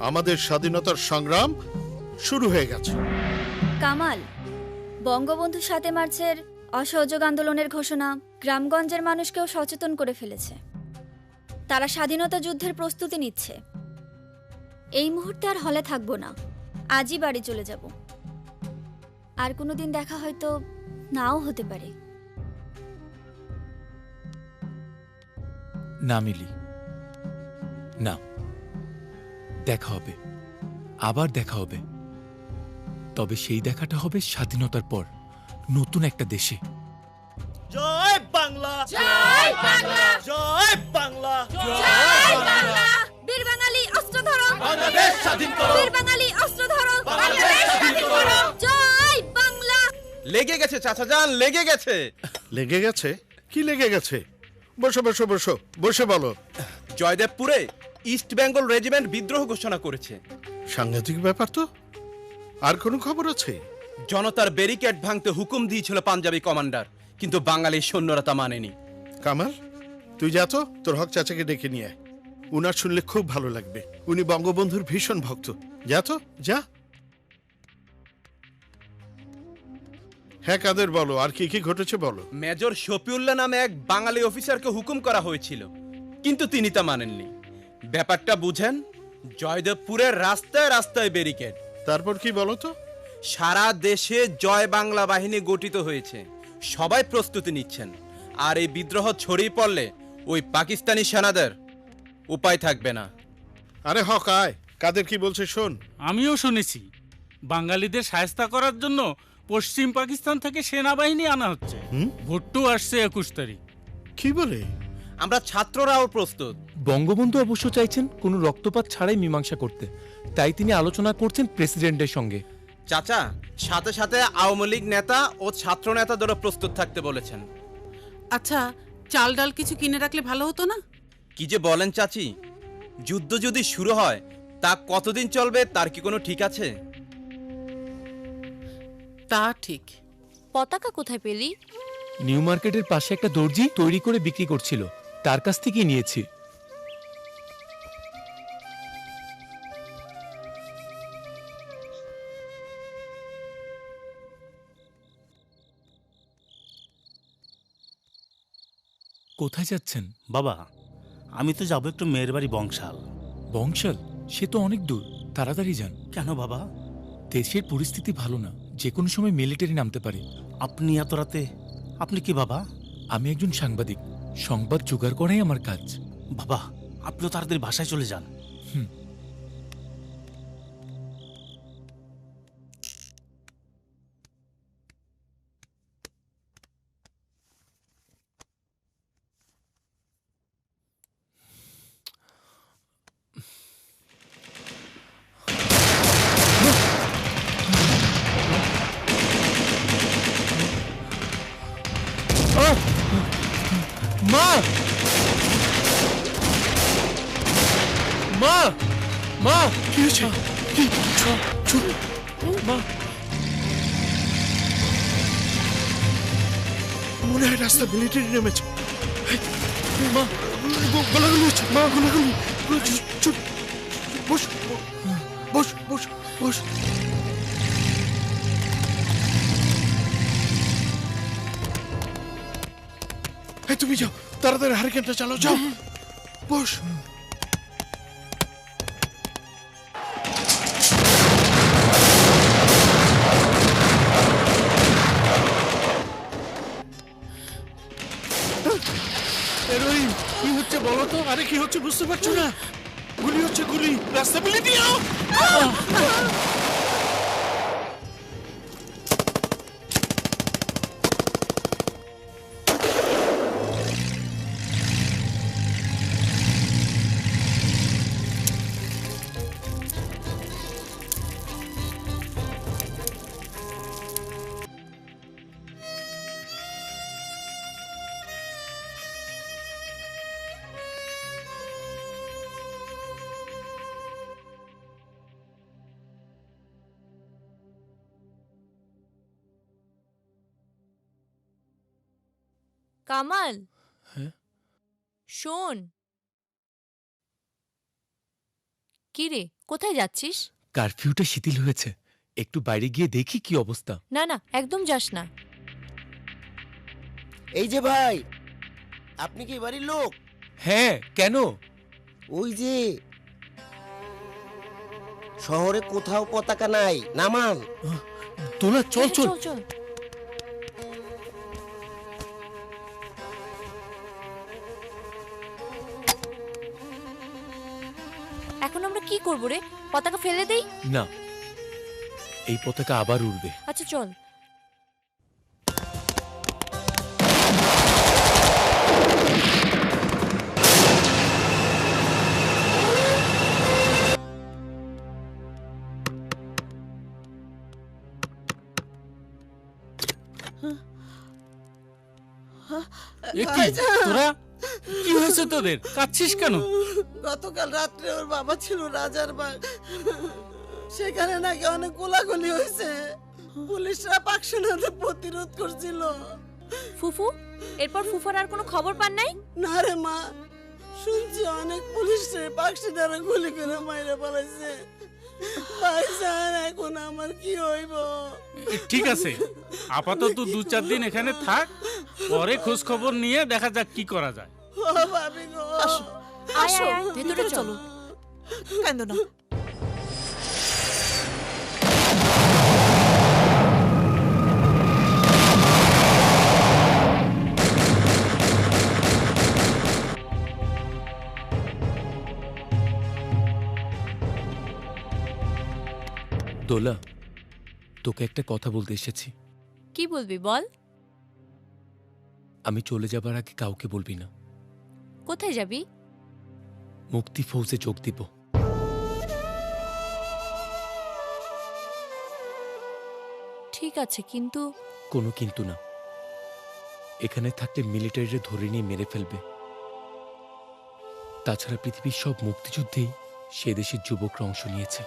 আমাদের স্বাধীনতার সংগ্রাম শুরু হয়ে গেছে। কামাল, বঙ্গবন্ধু ৭ মার্চের অসহযোগ আন্দোলনের ঘোষণা গ্রামগঞ্জের মানুষকেও সচেতন করে ফেলেছে। তারা স্বাধীনতা যুদ্ধের প্রস্তুতি নিচ্ছে। এই মুহূর্তে আর হলে থাকবো না, আজই বাড়ি চলে যাব। আর কোনোদিন দেখা হয়তো নাও হতে পারে। না মিলি, না, দেখা হবে, আবার দেখা হবে, তবে সেই দেখাটা হবে স্বাধীনতার পর নতুন একটা দেশে। জয় বাংলা, জয় বাংলা, জয় বাংলা, জয় বাংলা। বীর বাঙালি অস্ত্র ধরো, বাংলাদেশ স্বাধীন করো, বীর বাঙালি অস্ত্র ধরো, বাংলাদেশ স্বাধীন করো। জয় বাংলা। লেগে গেছে চাচা যান, লেগে গেছে। লেগে গেছে? কি লেগে গেছে? বসো বসো বসো, বসে বলো। জয়দেবপুরে ইস্ট বেঙ্গল রেজিমেন্ট বিদ্রোহ ঘোষণা করেছে। সাংঘাতিক ব্যাপার তো। আর কোনো খবর আছে? জনতার ব্যারিকেড ভাঙতে হুকুম দিয়েছিল পাঞ্জাবি কমান্ডার, কিন্তু বাঙালি সৈন্যরা তা মানেনি। কামাল, তুই যা তো, তোর হক চাচাকে ডেকে নিয়ে আয়। উনার শুনলে খুব ভালো লাগবে, উনি বঙ্গবন্ধুর ভীষণ ভক্ত। যা তো, যা। হ্যাঁ কাদের, বলো আর কি কি ঘটেছে বলো। মেজর শফিউল্লাহ নামে এক বাঙালি অফিসারকে হুকুম করা হয়েছিল, কিন্তু তিনি তা মানেননি। ব্যাপারটা বুঝেন, জয়দেবপুরের রাস্তায় রাস্তায় ব্যারিকেড। তারপর কি বলো তো? সারা দেশে জয় বাংলা বাহিনী গঠিত হয়েছে, সবাই প্রস্তুতি নিচ্ছেন। আর এই বিদ্রোহ ছড়িয়ে পড়লে ওই পাকিস্তানি সেনাদের উপায় থাকবে না। আরে হক আয়, কাদের কি বলছে শোন। আমিও শুনেছি বাঙালিদের শায়েস্তা করার জন্য পশ্চিম পাকিস্তান থেকে সেনাবাহিনী আনা হচ্ছে। ভুট্টো আসছে 21 তারিখ। কি বলে? আমরা ছাত্ররাও প্রস্তুত। বঙ্গবন্ধু অবশ্য চাইছেন কোনো রক্তপাত ছাড়াই মীমাংসা করতে, তাই তিনি আলোচনা করছেন প্রেসিডেন্টের সঙ্গে। চাচা, সাথে সাথে আওয়ামী লীগ নেতা ও ছাত্র নেতাদেরও প্রস্তুত থাকতে বলেছেন। আচ্ছা, চাল ডাল কিছু কিনে রাখলে ভালো হতো না? কি যে বলেন চাচি, যুদ্ধ যদি শুরু হয় তা কতদিন চলবে তার কি কোনো ঠিক আছে? তা ঠিক। পতাকা কোথায় পেলি? নিউ মার্কেটের পাশে একটা দর্জি তৈরি করে বিক্রি করছিল, তার কাছ থেকেই নিয়েছি। কোথায় যাচ্ছেন? বাবা, আমি তো যাবো একটু মেয়ের বাড়ি বংশাল। বংশাল? সে তো অনেক দূর, তাড়াতাড়ি যান। কেন বাবা? দেশের পরিস্থিতি ভালো না, যে কোনো সময় মিলিটারি নামতে পারে। আপনি এত রাতে? আপনি কি বাবা? আমি একজন সাংবাদিক, সংবাদ জোগাড় করাই আমার কাজ। বাবা, আপনিও তাড়াতাড়ি বাসায় চলে যান। মা! মা! মা! কি হয়েছে? কি? মা! মনে হয় রাস্তা মিলিটারি নেমেছে। মা! গোলাগুলি হচ্ছে, মা, গোলাগুলি। চুপ, বস বস বস বস। তুমি যাও, তাড়াতাড়ি হারিকেনটা চালাও, যাও। বস। কি হচ্ছে বলো তো? আরে কি হচ্ছে বুঝতে পারছো না? গুলি হচ্ছে, গুলি। রাস্তা বলে দিও। কামাল, হ্যাঁ? শোন। কি রে, কোথায় যাচ্ছিস? কারফিউটা শিথিল হয়েছে, একটু বাইরে গিয়ে দেখি কি অবস্থা। না না, একদম যাস না। এই যে ভাই, আপনি কি বাড়ির লোক? হ্যাঁ, কেন? ওই যে শহরে কোথাও পতাকা নাই, নামান। তোলা, চল চল। চল। এখন আমরা কি করব রে? পতাকা ফেলে দেই? না, এই পতাকা আবার উড়বে। আচ্ছা চল। এ কি, তোরা কি হয়েছে তোদের? কাঁদছিস কেন? গতকাল রাত্রে ওর বাবা ছিল রাজার বাগ, সেখানে নাকি অনেক গোলাগুলি হয়েছে। পুলিশরা পাকসেনাতে প্রতিরোধ করছিল। ফুফু, এরপর ফুফার আর কোনো খবর পান নাই? না রে মা, শুনছি অনেক পুলিশের পাকসেনারা গুলি করে মাইরে পালাইছে। ভাইজান, এখন আমার কি হইব? ঠিক আছে, আপাতত 2-4 দিন এখানে থাক, পরে খোঁজ খবর নিয়ে দেখা যাক কি করা যায়। ও ভাবি গো, আসো ভেতরে চলো। কান্দো না। দোলা, তোকে একটা কথা বলতে এসেছি। কি বলবি বল। আমি চলে যাবার আগে কাউকে বলবি না। কোথায় যাবি? মুক্তি ফৌজে যোগ দিব। ঠিক আছে, কিন্তু কোনো কিন্তু না। এখানে থাকলে মিলিটারিরা ধরে নিয়ে মেরে ফেলবে। তাছাড়া পৃথিবীর সব মুক্তিযুদ্ধেই সে দেশের যুবকরা অংশ নিয়েছে।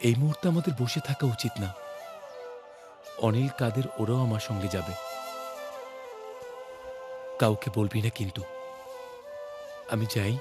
এই মুহূর্তে আমাদের বসে থাকা উচিত না। অনিল, কাদের, ওরাও আমার সঙ্গে যাবে। কাউকে বলবি না কিন্তু। আমি যাই।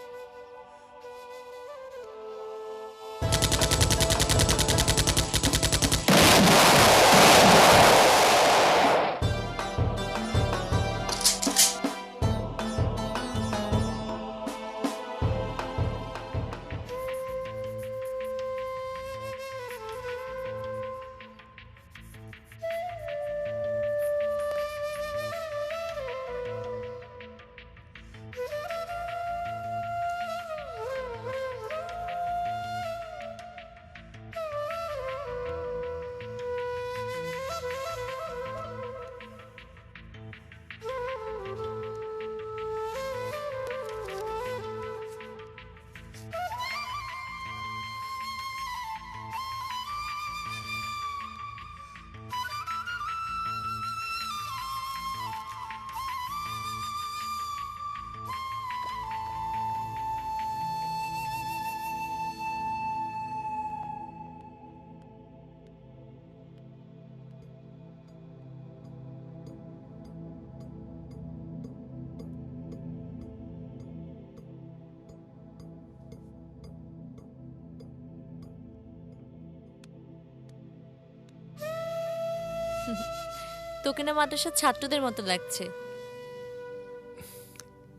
তোকে না মাদ্রাসার ছাত্রদের মতো লাগছে।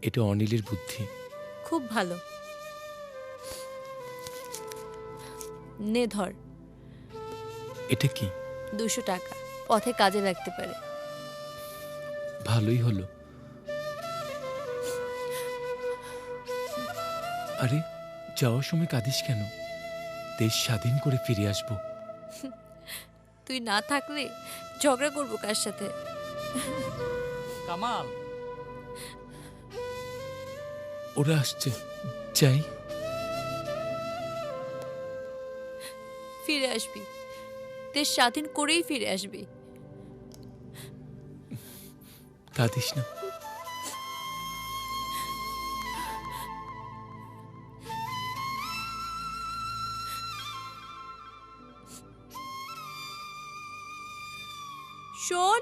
এটা অনিলের বুদ্ধি। খুব ভালো। নে ধর। এটা কি? 200 টাকা, পথে কাজে লাগতে পারে। ভালোই হলো। আরে, যাওয়ার সময় কাঁদিস কেন? দেশ স্বাধীন করে ফিরে আসবো। তুই না থাকলে ঝগড়া করবো কার সাথে? কামাল, ওরা আসছে, যাই। ফিরে আসবি, দেশ স্বাধীন করেই ফিরে আসবি। কাঁদিস না। শোন,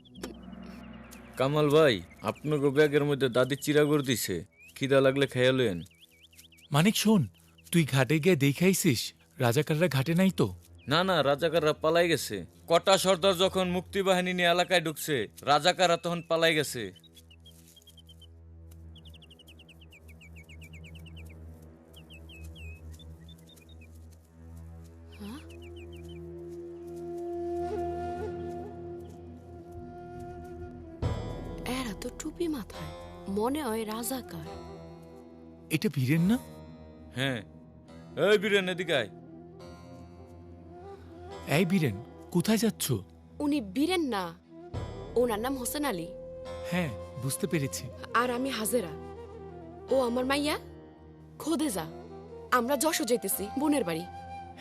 কামাল ভাই, আপনাকে ব্যাগের মধ্যে দাদি চিরাগুড় দিছে, খিদা লাগলে খেয়ে লইন। মানিক শোন, তুই ঘাটে গিয়ে দেখাইছিস রাজাকাররা ঘাটে নাই তো? না না, রাজাকাররা পালাই গেছে। কটা সর্দার যখন মুক্তিবাহিনী নিয়ে এলাকায় ঢুকছে, রাজাকাররা তখন পালাই গেছে। এরা তো টুপি মাথায়, মনে হয় রাজাকার। এটা বীরেন না? হ্যাঁ। এই বীরেন, এদিকে আয়। এই বীরেন, কোথায় যাচ্ছ? উনি বীরেন না, ওনার নাম হোসেন আলী। হ্যাঁ, বুঝতে পেরেছি। আর আমি হাজেরা, ও আমার মাইয়া খোদেজা। আমরা যশোর যাইতেছি বোনের বাড়ি।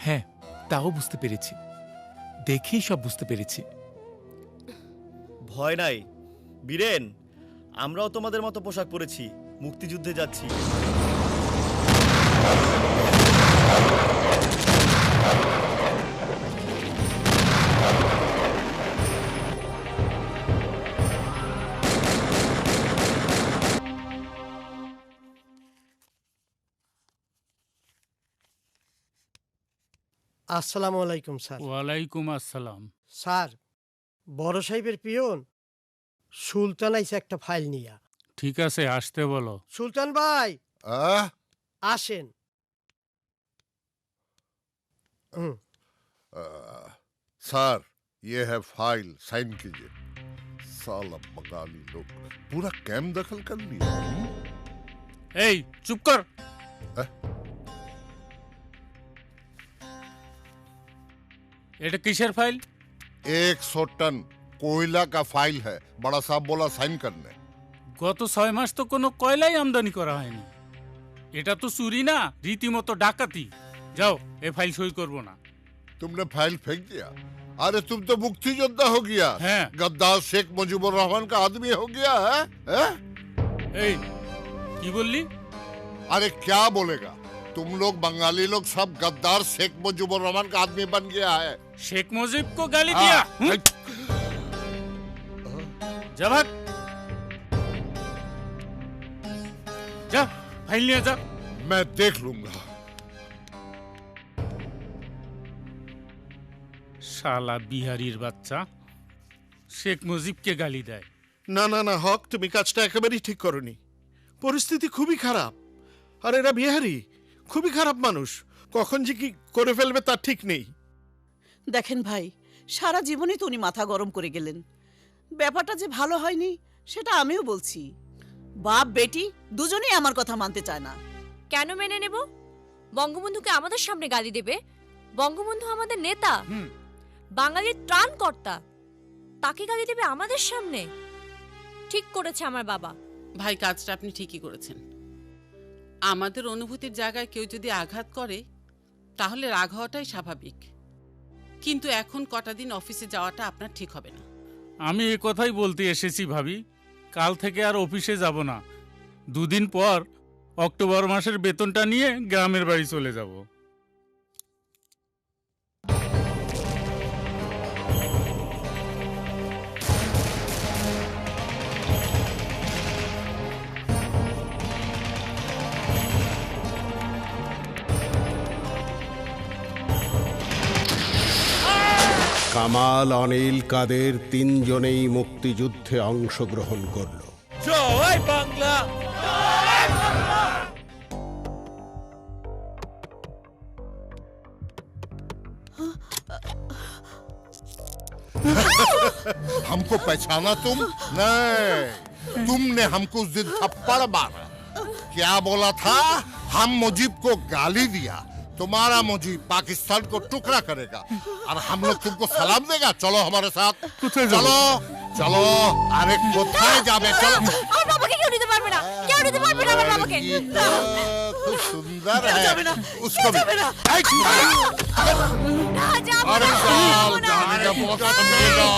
হ্যাঁ, তাও বুঝতে পেরেছি, দেখেই সব বুঝতে পেরেছি। ভয় নাই বীরেন, আমরাও তোমাদের মতো পোশাক পরেছি, মুক্তিযুদ্ধে যাচ্ছি। আসসালামু আলাইকুম স্যার। ওয়ালাইকুম আসসালাম। স্যার, বড় সাহেবের পিয়ন সুলতান আইছে একটা ফাইল নিয়া। ঠিক আছে, আসতে বলো। সুলতান ভাই আসেন। सर ये है फाइल, साइन कीजिए। साला बंगाली लोग पूरा कैंप दखल कर लिया। এই চুপ কর। এটা কিসের ফাইল? 100 टन कोयला का फाइल है, बड़ा साहब बोला साइन करने। গত 6 মাস তো কোনো কয়লাই আমদানি করা হয়নি। এটা তো চুরি না, রীতিমতো ডাকাতি। যাও, এই ফাইল সই করব না। तुमने फाइल फेंक दिया? अरे तुम तो मुक्ति योद्धा हो गया, गद्दार शेख मुजीबुर रहमान का आदमी हो गया है? এই কি বললি? अरे क्या बोलेगा, तुम लोग बंगाली लोग सब गद्दार शेख मुजीबुर रहमान का आदमी बन गया है। शेख मुजीब को गाली दिया? जा भाग, जा फाइल ले जा। मैं देख लूंगा। শালা বিহারির বাচ্চা শেখ মুজিবকে গালি দেয়। না না না হক, তুমি কাজটা একেবারেই ঠিক করনি। পরিস্থিতি খুবই খারাপ, আর এরা বিহারি খুবই খারাপ মানুষ, কখন যে কি করে ফেলবে তার ঠিক নেই। দেখেন ভাই, সারা জীবনই তো উনি মাথা গরম করে গেলেন। ব্যাপারটা যে ভালো হয়নি সেটা আমিও বলছি। বাপ বেটি দুজনেই আমার কথা মানতে চায় না। কেন মেনে নেব? বঙ্গবন্ধুকে আমাদের সামনে গালি দেবে? বঙ্গবন্ধু আমাদের নেতা, বাঙালির ত্রাণকর্তা, তাকে গালি দেবে আমাদের সামনে? ঠিক করেছে আমার বাবা। ভাই, কাজটা আপনি ঠিকই করেছেন। আমাদের অনুভূতির জায়গায় কেউ যদি আঘাত করে তাহলে রাগ হওয়াটাই স্বাভাবিক, কিন্তু এখন কটা দিন অফিসে যাওয়াটা আপনার ঠিক হবে না। আমি এই কথাই বলতে এসেছি ভাবি, কাল থেকে আর অফিসে যাব না। 2 দিন পর অক্টোবর মাসের বেতনটা নিয়ে গ্রামের বাড়ি চলে যাব। কামাল, অনিল, কাদের তিনজনেই মুক্তিযুদ্ধে অংশগ্রহণ করল। জয় বাংলা। हमको पहचाना तुम? नहीं, तुमने हमको उस दिन थप्पड़ मारा। क्या बोला था? हम मुजीब को गाली दिया, तुम्हारा मुजीब पाकिस्तान को टुकड़ा करेगा और हम लोग तुमको सलाम देगा। चलो हमारे साथ, चलो चलो। अरे कोথায় যাবে? चलो। আমার বাবাকে কেউ নিতে পারবে না, কেউ নিতে পারবে না আমার বাবাকে। खूब सुंदर है, उसको भी। না, যাবো अरे না। चल, जाने का मौका तो मिलेगा।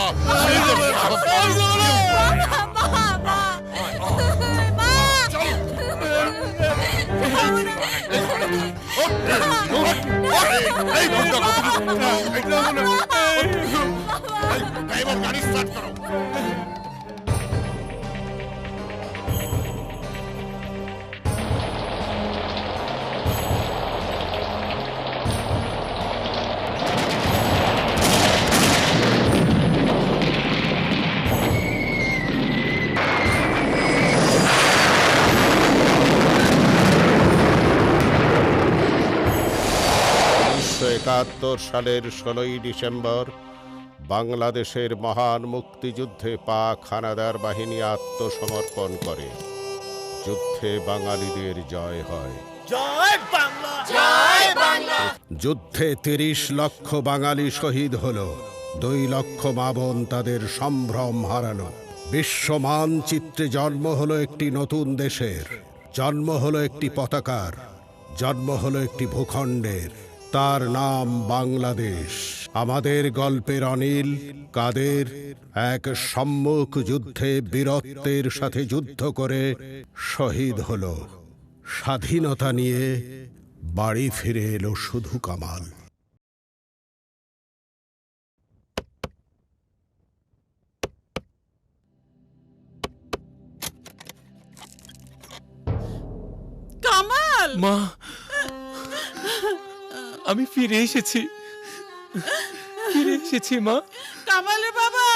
ड्राइवर गाड़ी स्टार्ट करो। 1971 সালের 16ই ডিসেম্বর বাংলাদেশের মহান মুক্তিযুদ্ধে পাক হানাদার বাহিনী আত্মসমর্পণ করে। যুদ্ধে বাঙালিদের জয় হয়। জয় বাংলা, জয় বাংলা। যুদ্ধে 30 লক্ষ বাঙালি শহীদ হলো, 2 লক্ষ মা বোন তাদের সম্ভ্রম হারালো। বিশ্ব মানচিত্রে জন্ম হলো একটি নতুন দেশের, জন্ম হলো একটি পতাকার, জন্ম হলো একটি ভূখণ্ডের, তার নাম বাংলাদেশ। আমাদের গল্পের অনিল কাদের এক সম্মুখ যুদ্ধে বীরত্বের সাথে যুদ্ধ করে শহীদ হলো। স্বাধীনতা নিয়ে বাড়ি ফিরে এলো শুধু কামাল। কামাল, মা, আমি ফিরে এসেছি, ফিরে এসেছি মা। কামালের বাবা,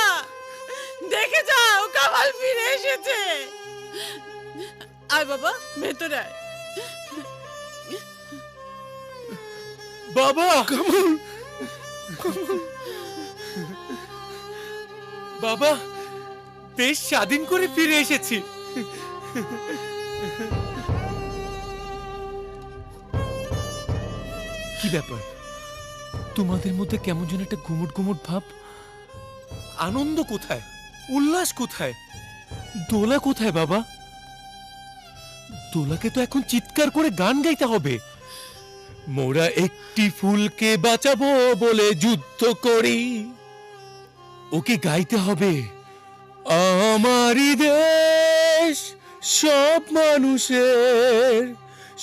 দেখে যাও, কামাল ফিরে এসেছে। আয় বাবা, ভেতরে আয়। বাবা, কামাল, বাবা, দেশ স্বাধীন করে ফিরে এসেছি। কি ব্যাপার, তোমাদের মধ্যে কেমন যেন একটা ঘুমুট ঘুমুট ভাব? আনন্দ কোথায়, উল্লাস কোথায়, দোলা কোথায়? বাবা, দোলাকে তো এখন চিৎকার করে গান গাইতে হবে। মোরা একটি ফুলকে বাঁচাবো বলে যুদ্ধ করি, ওকে গাইতে হবে। আমারই দেশ সব মানুষের,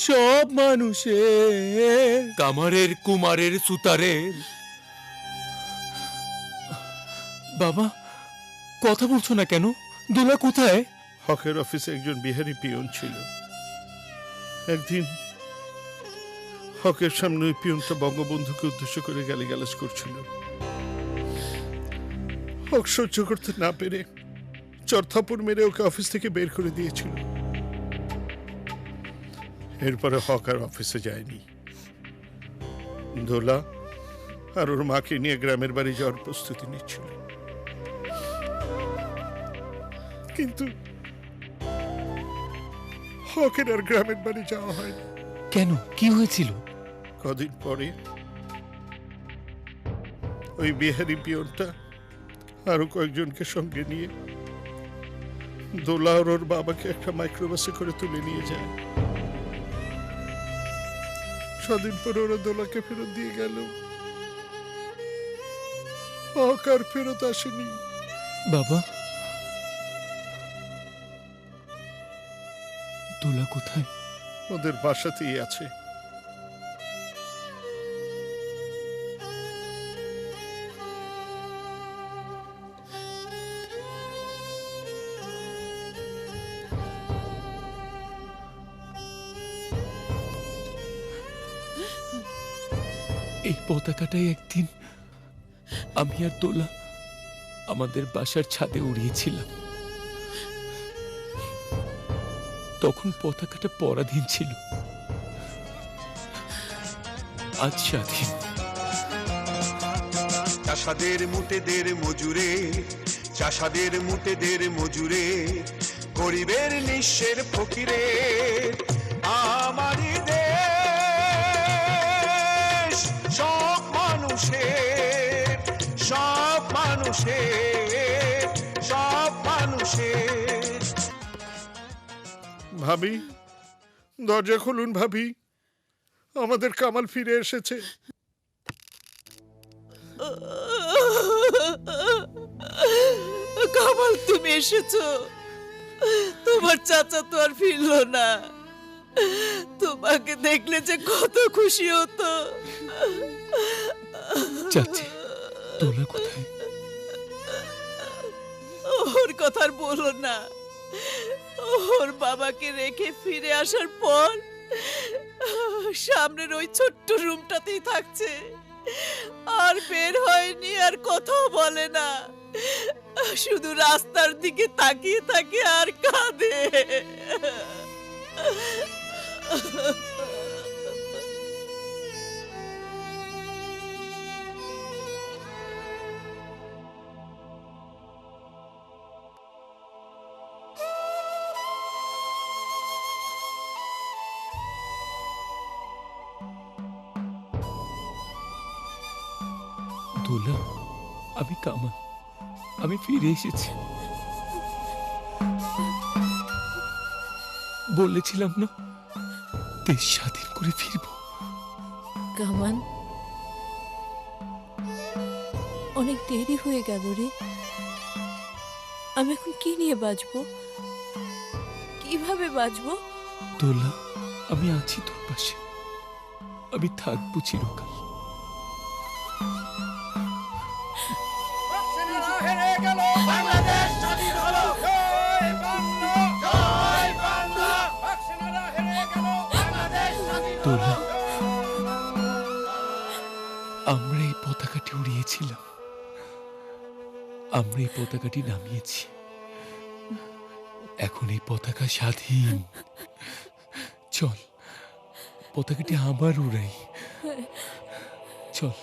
সব মানুষের, কামারের কুমারের সুতারের। বাবা, কথা বলছো না কেন? দোলা কোথায়? হকের অফিসে একজন বিহারি পিয়ন ছিল। একদিন হকের সামনে ওই পিয়নটা বঙ্গবন্ধুকে উদ্দেশ্য করে গালিগালাজ করছিল। হক সহ্য করতে না পেরে চরথাপুর মেরে ওকে অফিস থেকে বের করে দিয়েছিল। এরপরে হক আর অফিসে যায়নি। দোলা আর ওর মাকে নিয়ে গ্রামের বাড়ি যাওয়ার প্রস্তুতি নিচ্ছিল, কিন্তু হকের আর গ্রামের বাড়ি যাওয়া হয়নি। কেন, কি হয়েছিল? কদিন পরে ওই বিহারি পিয়নটা আরো কয়েকজনকে সঙ্গে নিয়ে দোলা আর ওর বাবাকে একটা মাইক্রোবাসে করে তুলে নিয়ে যায়। ছদিন পরে ওরা দোলাকে ফেরত দিয়ে গেল, হক আর ফেরত আসেনি। বাবা, দোলা কোথায়? ওদের বাসাতেই আছে। এই পতাকাটাই একদিন আমি আর দোলা আমাদের বাসার ছাদে উড়িয়েছিলাম। তখন পতাকাটা পরাধীন ছিল, আজ স্বাধীন। চাষাদের মুটেদের মজুরে, চাষাদের মুটেদের মজুরে, গরিবের নিঃস্বের ফকিরে, আমারই দেশ সব মানুষের, সব মানুষের, সব মানুষের। ভাবি, দরজা খুলুন ভাবি, আমাদের কামাল ফিরে এসেছে। কামাল, তুমি এসেছো? তোমার চাচা তো আর ফিরলো না, তোমাকে দেখলে যে কত খুশি হতো। চাচি, দোলা কোথায়? ওর কথা আর বলো না। ওর বাবাকে রেখে ফিরে আসার পর সামনের ওই ছোট্ট রুমটাতেই থাকছে, আর বের হয়নি, আর কথাও বলে না, শুধু রাস্তার দিকে তাকিয়ে থাকে আর কাঁদে। দোলা, আমি কামাল, আমি ফিরে এসেছি। বলেছিলাম না দেশ স্বাধীন করে ফিরব। কামান, অনেক দেরি হয়ে গেল রে। আমি এখন কি নিয়ে বাঁচবো, কিভাবে বাঁচবো? দোলা, আমি আছি তোর পাশে, আমি থাকবো চিরকাল। বাংলাদেশ স্বাধীন হলো, জয় বাংলা, জয় বাংলা। দোলা, আমরা এই পতাকাটি উড়িয়েছিলাম, আমরা এই পতাকাটি নামিয়েছি। এখন এই পতাকা স্বাধীন। চল পতাকাটি আবার উড়াই, চল।